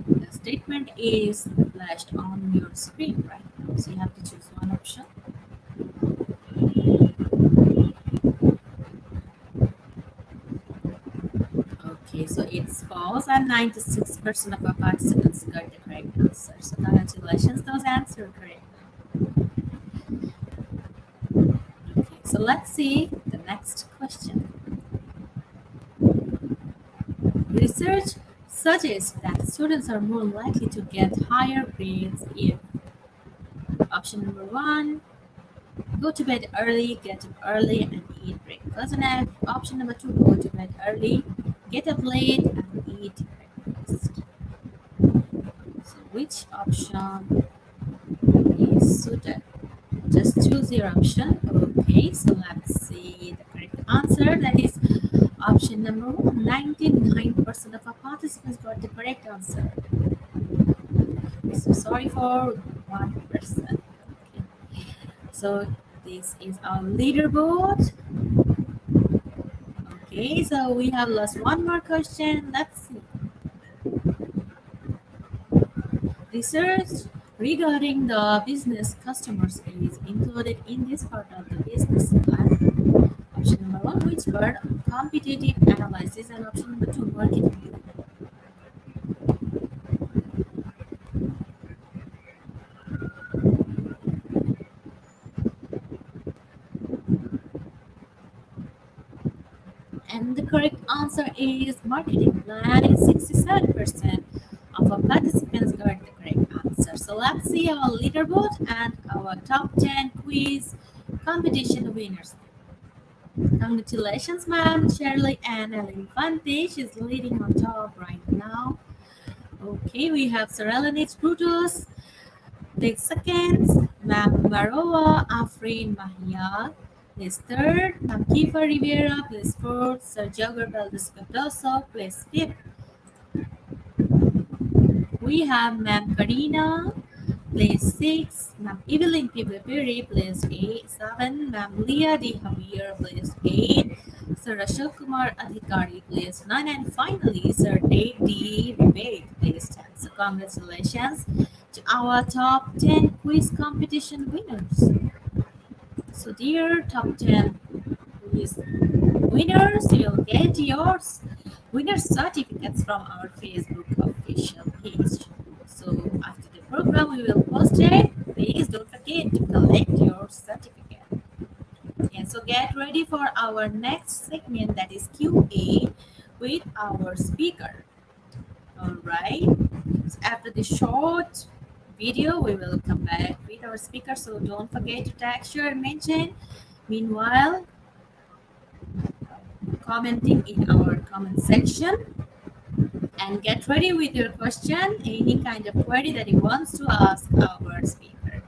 The statement is flashed on your screen right now. So you have to choose one option. Okay, so it's false, and 96% of our participants got the correct answer. So congratulations, those answered correctly. Okay, so let's see the next question. Research suggests that students are more likely to get higher grades if option number 1, go to bed early, get up early, and eat breakfast. And option number 2, go to bed early, get up late, and eat breakfast. So which option is suited? Just choose your option. Okay, so let's see the correct answer. That is option number 1. 99% of our participants got the correct answer. So sorry for 1%. Okay. So this is our leaderboard. Okay, so we have lost one more question. Let's see. Research regarding the business customers is included in this part of the business plan. Option number 1, which word? Competitive analysis, and option number 2, marketing. And the correct answer is marketing plan. It's 67% of our participants got the correct answer. So let's see our leaderboard and our top 10 quiz competition winners. Congratulations, ma'am. Shirley Ann Ellen Vantage is leading on top right now. Okay, we have Serelanix Brutus. Take seconds. Ma'am Maroa Afrin Mahia. Place third. Ma'am Kifa Rivera. Place fourth. Sir Jagger Valdez Cardoso. Place fifth. We have Ma'am Karina. Place 6, Ma'am Evelyn Pibapiri, place 8, 7, Ma'am Leah D. Javier, place 8, Sir Ashok Kumar Adhikari, place 9, and finally Sir Dave D. Rebate, place 10. So congratulations to our top 10 quiz competition winners. So dear top 10 quiz winners, you'll get yours winner certificates from our Facebook official page. So after the program, we will post it. Please don't forget to collect your certificate. And so get ready for our next segment, that is QA with our speaker. All right. So after the short video, we will come back with our speaker. So don't forget to tag, share, and mention. Meanwhile, commenting in our comment section, and get ready with your question, any kind of query that you want to ask our speaker.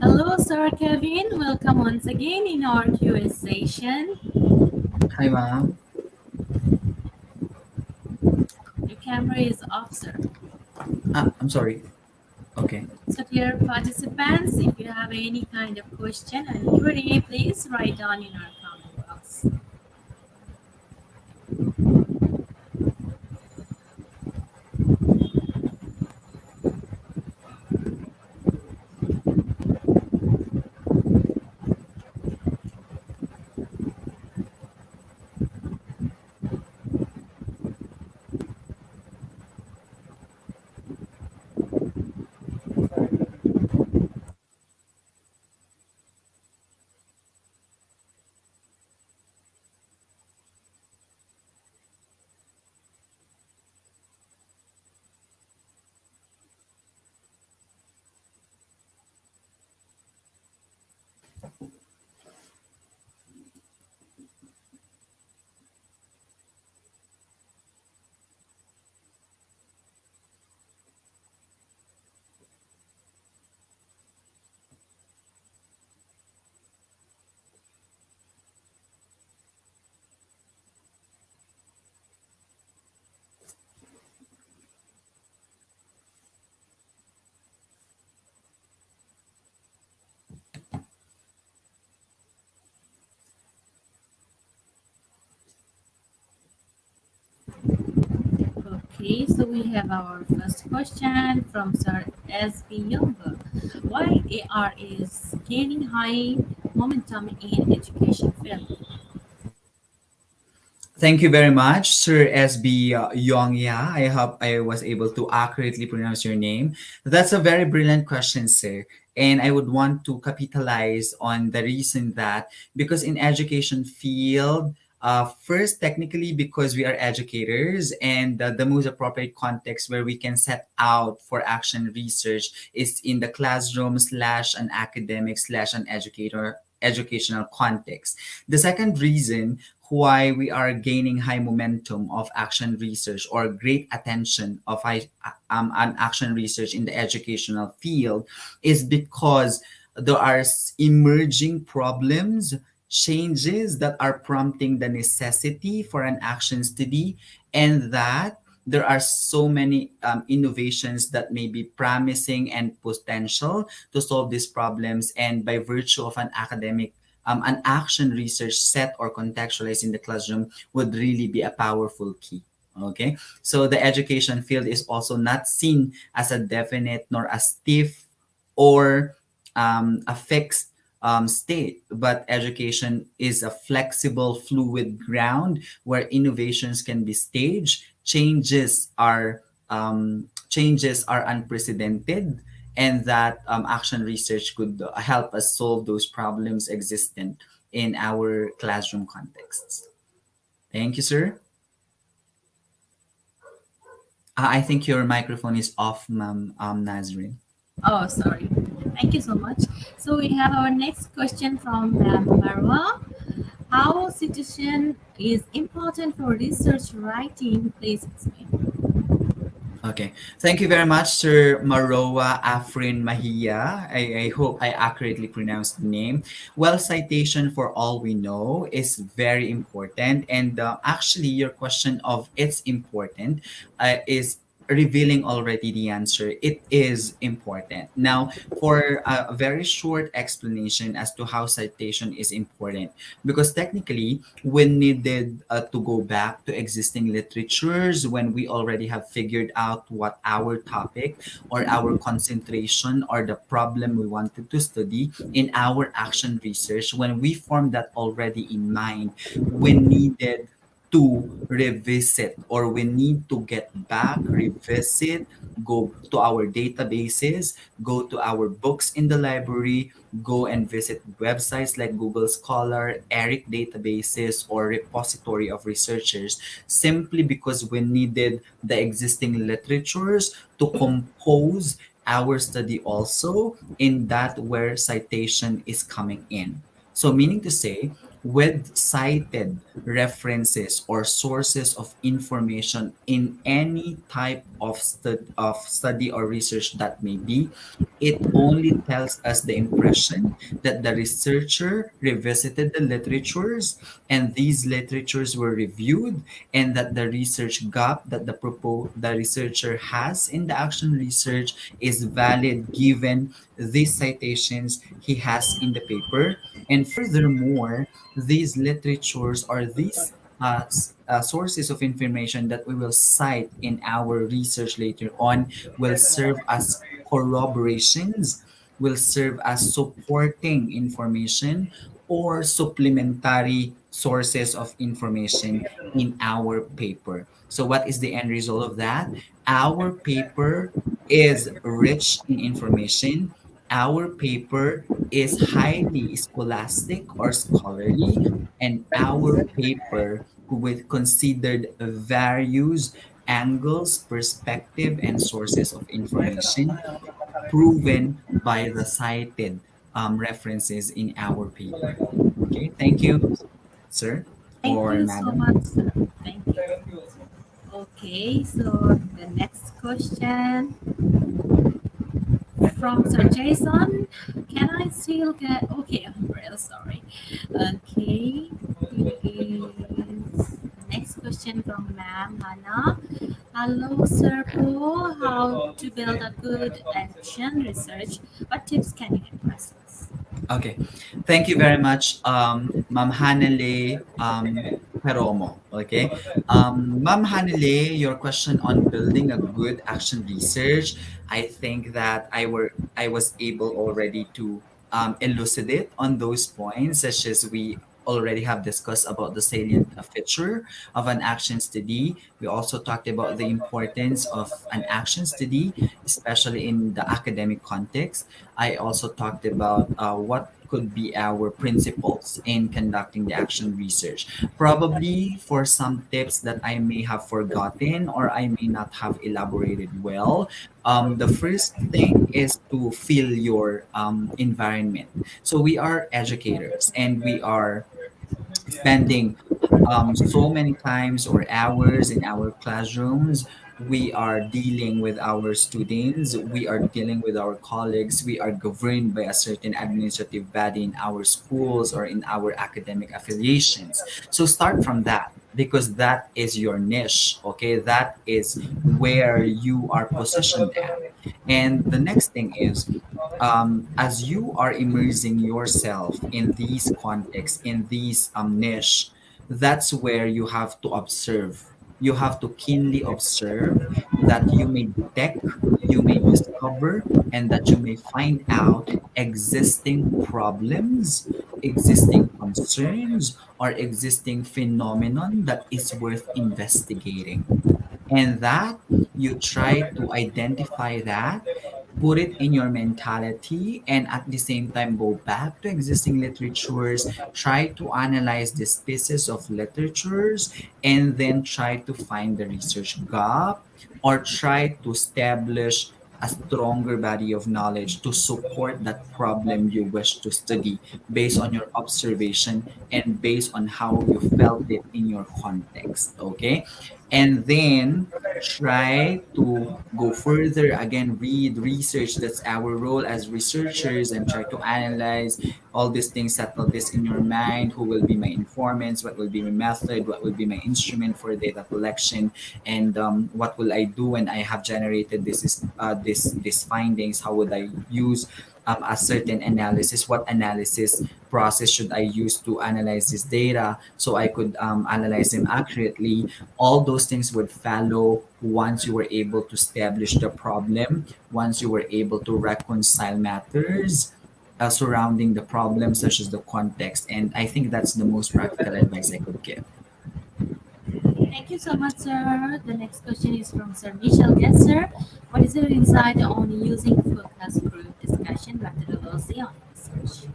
Hello, Sir Kevin. Welcome once again in our Q&A session.
Hi, ma'am.
Your camera is off, sir.
I'm sorry. Okay.
So, dear participants, if you have any kind of question and query, please write down in our comment box. Okay, so we have our first question from Sir S.B. Younger. Why AR is gaining high momentum in education field?
Thank you very much, Sir SB Yongya. I hope I was able to accurately pronounce your name. That's a very brilliant question, sir. And I would want to capitalize on the reason that because in education field, First, technically, because we are educators, and the most appropriate context where we can set out for action research is in the classroom slash an academic slash an educator educational context. The second reason why we are gaining high momentum of action research or great attention of an action research in the educational field is because there are emerging problems, changes that are prompting the necessity for an action study, and that there are so many innovations that may be promising and potential to solve these problems. And by virtue of an action research set or contextualized in the classroom would really be a powerful key. Okay, so the education field is also not seen as a definite nor a stiff or a fixed state, but education is a flexible, fluid ground where innovations can be staged, changes are unprecedented, and that action research could help us solve those problems existent in our classroom contexts. Thank you, sir. I think your microphone is off, ma'am, Nazrin.
Oh, sorry. Thank you so much. So we have our next question from Marwa. How situation is important for research writing? Please explain.
Okay. Thank you very much, Sir Maroa Afrin Mahia. I hope I accurately pronounced the name. Well, citation for all we know is very important. And actually, your question of it's important is revealing already the answer. It is important. Now, for a very short explanation as to how citation is important, because technically, we needed to go back to existing literatures when we already have figured out what our topic or our concentration or the problem we wanted to study in our action research. When we formed that already in mind, we needed to revisit, or we need to get back, revisit, go to our databases, go to our books in the library, go and visit websites like Google Scholar, ERIC databases, or repository of researchers, simply because we needed the existing literatures to compose our study also in that where citation is coming in. So meaning to say, with cited references or sources of information in any type of, of study or research that may be, it only tells us the impression that the researcher revisited the literatures, and these literatures were reviewed, and that the research gap that the researcher has in the action research is valid given these citations he has in the paper. And furthermore, these literatures or these sources of information that we will cite in our research later on will serve as corroborations, will serve as supporting information or supplementary sources of information in our paper. So, what is the end result of that? Our paper is rich in information. Our paper is highly scholastic or scholarly, and our paper with considered various angles, perspective, and sources of information proven by the cited references in our paper. Okay, thank you, sir
Thank
or
you so
madam.
much, sir. Thank you. Okay, so the next question from Sir Jason. Can I still get? Okay, I'm real sorry. Okay, is next question from Ma'am Hannah. Hello, Sir Paul. How to build a good action research? What tips can you advise us?
Okay. Thank you very much, Ma'am Hanele Peromo. Okay. Ma'am Hanele, your question on building a good action research, I think that I was able already to elucidate on those points, such as we already have discussed about the salient feature of an action study. We also talked about the importance of an action study, especially in the academic context. I also talked about what could be our principles in conducting the action research. Probably for some tips that I may have forgotten or I may not have elaborated well, the first thing is to feel your environment. So we are educators and we are spending so many times or hours in our classrooms. We are dealing with our students, we are dealing with our colleagues, we are governed by a certain administrative body in our schools or in our academic affiliations. So start from that because that is your niche, okay? That is where you are positioned at. And the next thing is, as you are immersing yourself in these contexts, in these niche, that's where you have to observe. You have to keenly observe that you may detect, you may discover, and that you may find out existing problems, existing concerns, or existing phenomenon that is worth investigating. And that you try to identify that, put it in your mentality, and at the same time go back to existing literatures, try to analyze these pieces of literatures, and then try to find the research gap or try to establish a stronger body of knowledge to support that problem you wish to study based on your observation and based on how you felt it in your context. Okay, and then try to go further, again read, research. That's our role as researchers, and try to analyze all these things, settle this in your mind: who will be my informants, what will be my method, what will be my instrument for data collection, and what will I do when I have generated this findings. How would I use a certain analysis, what analysis process should I use to analyze this data so I could analyze them accurately. All those things would follow once you were able to establish the problem, once you were able to reconcile matters surrounding the problem, such as the context. And I think that's the most practical advice I could give.
Thank you so much, sir. The next question is from Sir Michel Gesser. What is your insight on using focus group discussion methodology on research?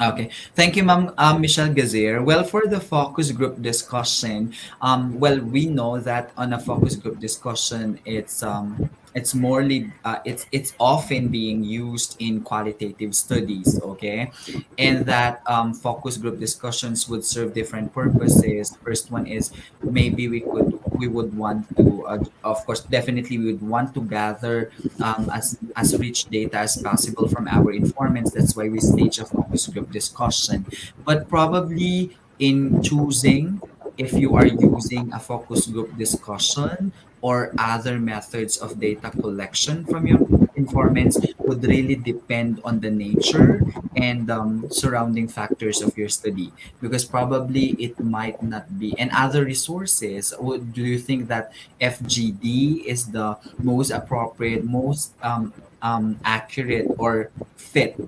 Okay, thank you, Ma'am Michelle Gazier. Well, for the focus group discussion, well, we know that on a focus group discussion, it's morely it's often being used in qualitative studies. Okay, and that focus group discussions would serve different purposes. First one is maybe we would want to, of course, definitely we would want to gather as rich data as possible from our informants. That's why we stage a focus group discussion. But probably in choosing if you are using a focus group discussion or other methods of data collection from your informants would really depend on the nature and surrounding factors of your study, because probably it might not be. And other resources, do you think that FGD is the most appropriate, most accurate or fit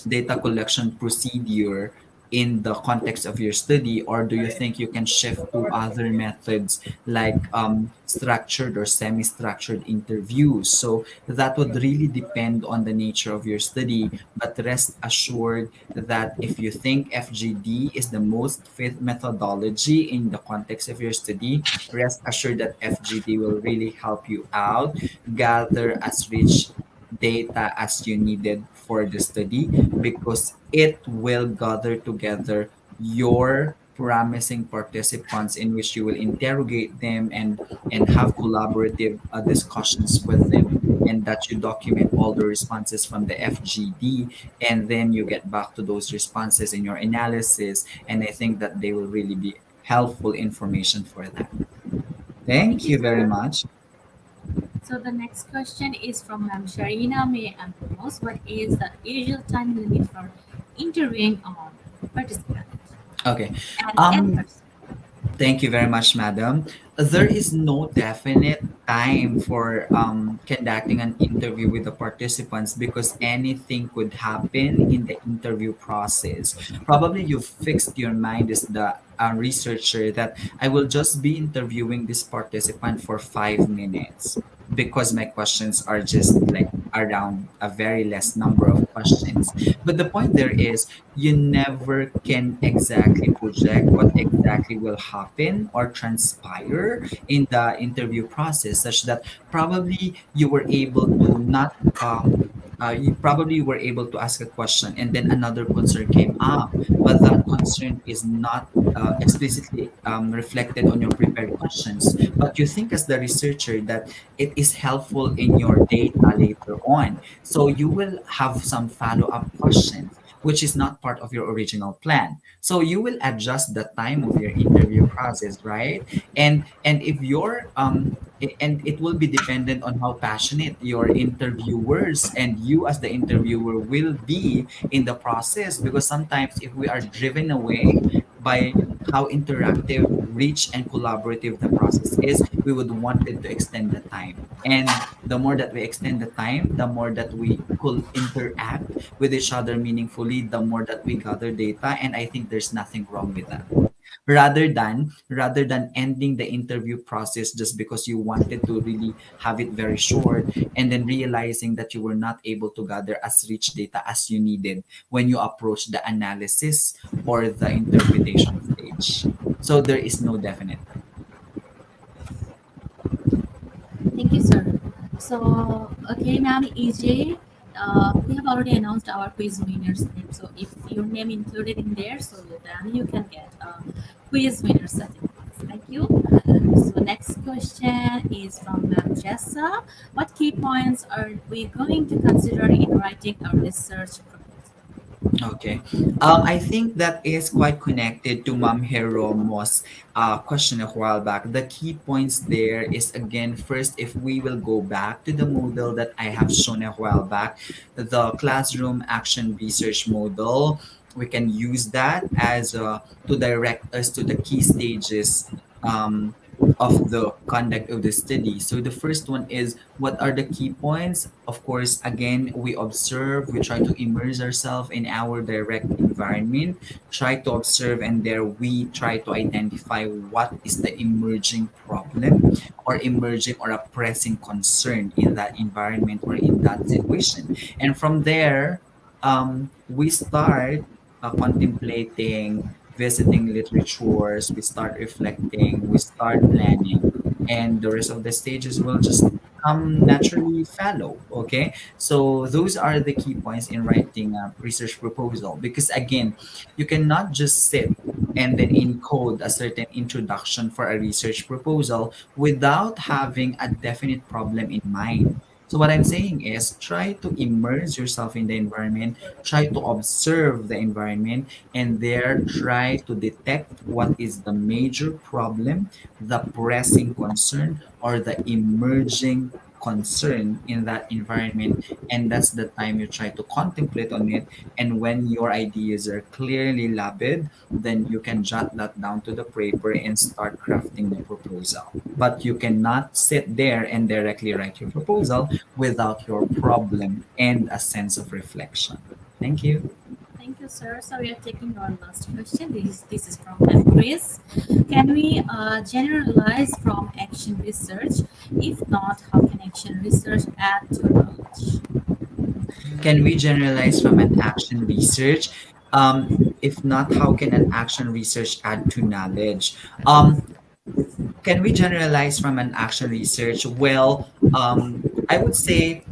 data collection procedure in the context of your study, or do you think you can shift to other methods like structured or semi-structured interviews? So that would really depend on the nature of your study, but rest assured that if you think FGD is the most fit methodology in the context of your study, rest assured that FGD will really help you out gather as rich data as you needed for the study, because it will gather together your promising participants in which you will interrogate them and have collaborative discussions with them, and that you document all the responses from the FGD, and then you get back to those responses in your analysis, and I think that they will really be helpful information for that.
Thank
Thank
you,
you very
sir.
much.
So the next question is from Ma'am Sharina May Antomos. What is the usual time limit for interviewing a participant
Okay.
and in
Um,
person?
Thank you very much, madam. There is no definite time for conducting an interview with the participants, because anything could happen in the interview process. Probably you've fixed your mind as the researcher that I will just be interviewing this participant for 5 minutes because my questions are just like around a very less number of questions. But the point there is you never can exactly project what exactly will happen or transpire in the interview process, such that probably you were able to not you probably were able to ask a question and then another concern came up, but that concern is not explicitly reflected on your prepared questions. But you think as the researcher that it is helpful in your data later on. So you will have some follow-up questions, which is not part of your original plan. So you will adjust the time of your interview process, right? And if you're and it will be dependent on how passionate your interviewers and you as the interviewer will be in the process, because sometimes if we are driven away by how interactive, rich, and collaborative the process is, we would want it to extend the time. And the more that we extend the time, the more that we could interact with each other meaningfully, the more that we gather data. And I think there's nothing wrong with that. Rather than ending the interview process just because you wanted to really have it very short and then realizing that you were not able to gather as rich data as you needed when you approach the analysis or the interpretation stage. So there is no definite time.
Thank you, sir. So, okay, ma'am, EJ, we have already announced our quiz winner's name. So, if your name included in there, so then you can get a quiz winner certificate. Thank you. So, next question is from Ma'am Jessa. What key points are we going to consider in writing our research proposal?
Okay. I think that is quite connected to Ma'am Heromo's question a while back. The key points there is, again, first, if we will go back to the model that I have shown a while back, the classroom action research model, we can use that as to direct us to the key stages um, of the conduct of the study. So the first one is, what are the key points? Of course, again, we observe, we try to immerse ourselves in our direct environment, try to observe, and there we try to identify what is the emerging problem or emerging or a pressing concern in that environment or in that situation. And from there, we start contemplating, visiting literatures, we start reflecting, we start planning, and the rest of the stages will just come naturally follow. Okay, so those are the key points in writing a research proposal, because again, you cannot just sit and then encode a certain introduction for a research proposal without having a definite problem in mind. So what I'm saying is, try to immerse yourself in the environment, try to observe the environment, and there try to detect what is the major problem, the pressing concern, or the emerging concern in that environment. And that's the time you try to contemplate on it. And when your ideas are clearly labeled, then you can jot that down to the paper and start crafting the proposal. But you cannot sit there and directly write your proposal without your problem and a sense of reflection. Thank you.
Thank you, sir. So we are taking our last question. This is from Ma'am Chris. Can we generalize from action research? If not, how can action research add to knowledge?
Can we generalize from an action research? If not, how can an action research add to knowledge? Can we generalize from an action research? Well, I would say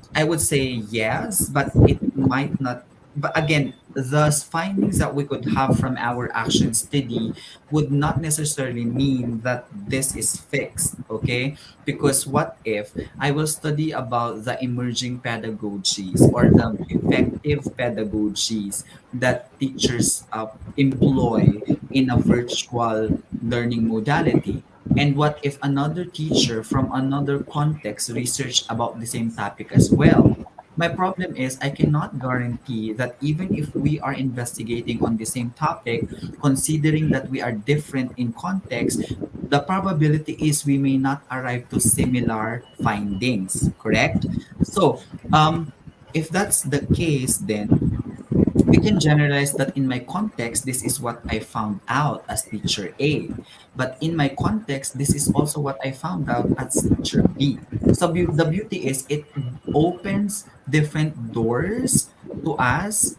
yes, but it might not. But again, the findings that we could have from our action study would not necessarily mean that this is fixed. Okay, because what if I will study about the emerging pedagogies or the effective pedagogies that teachers employ in a virtual learning modality? And what if another teacher from another context researched about the same topic as well? My problem is I cannot guarantee that even if we are investigating on the same topic, considering that we are different in context, the probability is we may not arrive to similar findings, correct? So, if that's the case, then we can generalize that in my context, this is what I found out as teacher A. But in my context, this is also what I found out as teacher B. So the beauty is it opens different doors to us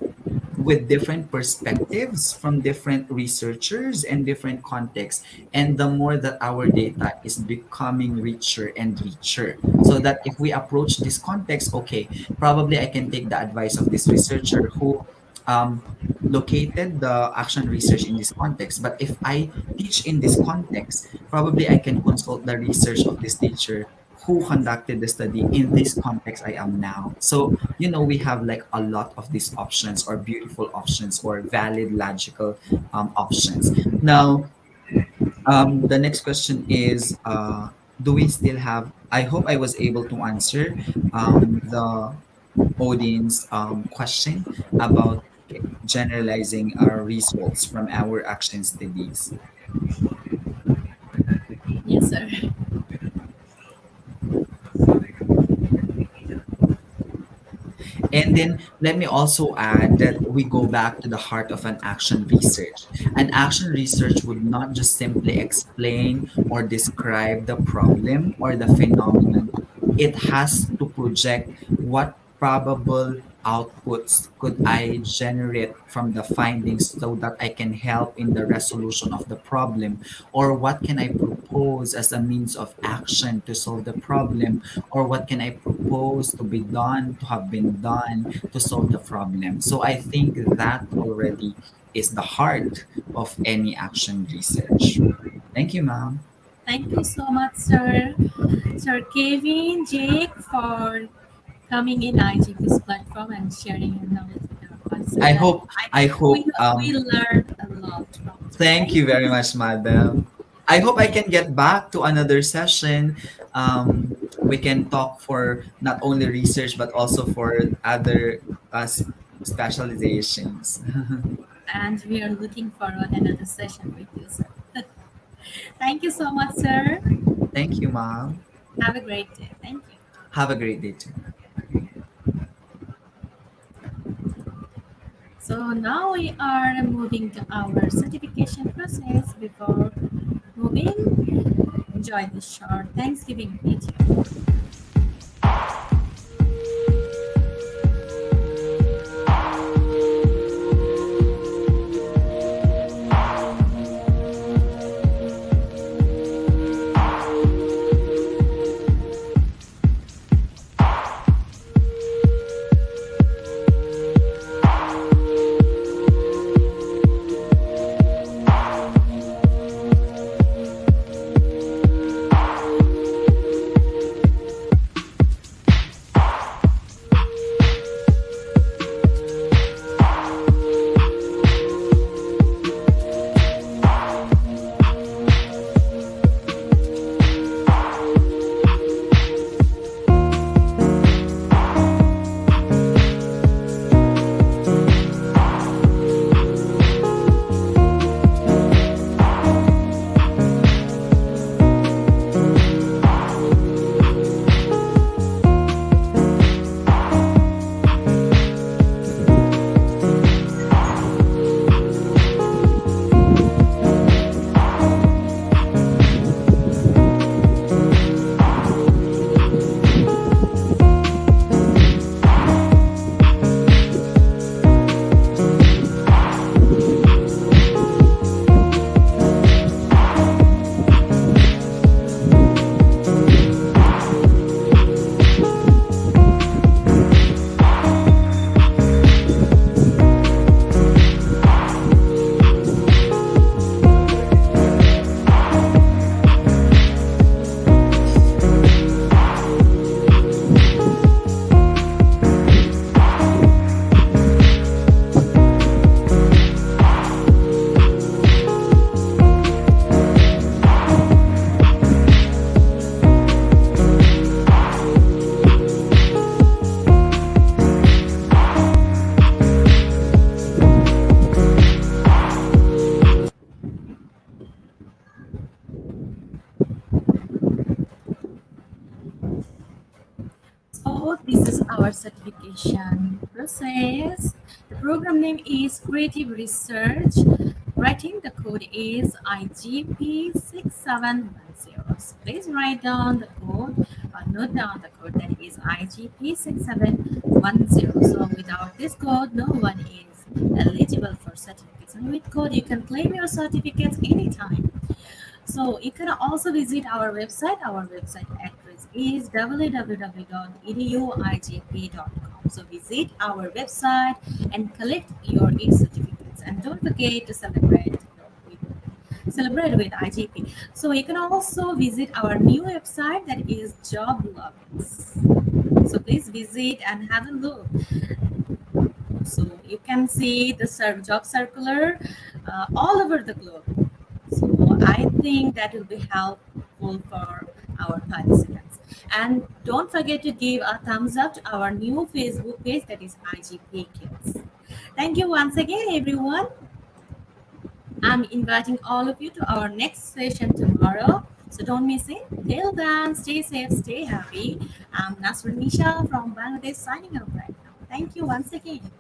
with different perspectives from different researchers and different contexts. And the more that our data is becoming richer and richer, so that if we approach this context, okay, probably I can take the advice of this researcher who um, located the action research in this context. But if I teach in this context, probably I can consult the research of this teacher who conducted the study in this context I am now. So, we have like a lot of these options or beautiful options or valid logical options. Now, the next question is, do we still have, I hope I was able to answer the audience question about generalizing our results from our action studies.
Yes, sir.
And then let me also add that we go back to the heart of an action research. An action research would not just simply explain or describe the problem or the phenomenon. It has to project what probable outputs could I generate from the findings so that I can help in the resolution of the problem, or what can I propose as a means of action to solve the problem, or what can I propose to be done, to have been done to solve the problem. So I think that already is the heart of any action research. Thank you, ma'am.
Thank you so much, sir. Sir Kevin, Jake, for coming in IGP's platform and sharing your knowledge with our
I
participants.
hope I
We,
hope
we learned a lot from
thank
today.
you very much, madam. I hope I can get back to another session. We can talk for not only research but also for other specializations.
And we are looking forward to another session with you, sir. Thank you so much, sir.
Thank you, ma'am.
Have a great day. Thank you.
Have a great day too.
So now we are moving to our certification process. Before moving, enjoy this short Thanksgiving video. So this is our certification process. The program name is Creative Research. Writing the code is IGP6710. So please write down the code. note down the code that is IGP6710. So without this code, no one is eligible for certificates. And with code, you can claim your certificates anytime. So you can also visit our website. Our website address is www.eduigp.com. So visit our website and collect your e-certificates. And don't forget to celebrate with IGP. So you can also visit our new website that is Job Logins. So please visit and have a look. So you can see the job circular all over the globe. So I think that will be helpful for our participants. And don't forget to give a thumbs up to our new Facebook page that is IGP Kids. Thank you once again, everyone. I'm inviting all of you to our next session tomorrow. So don't miss it. Till then, stay safe, stay happy. I'm Nasrin Nisha from Bangladesh signing off right now. Thank you once again.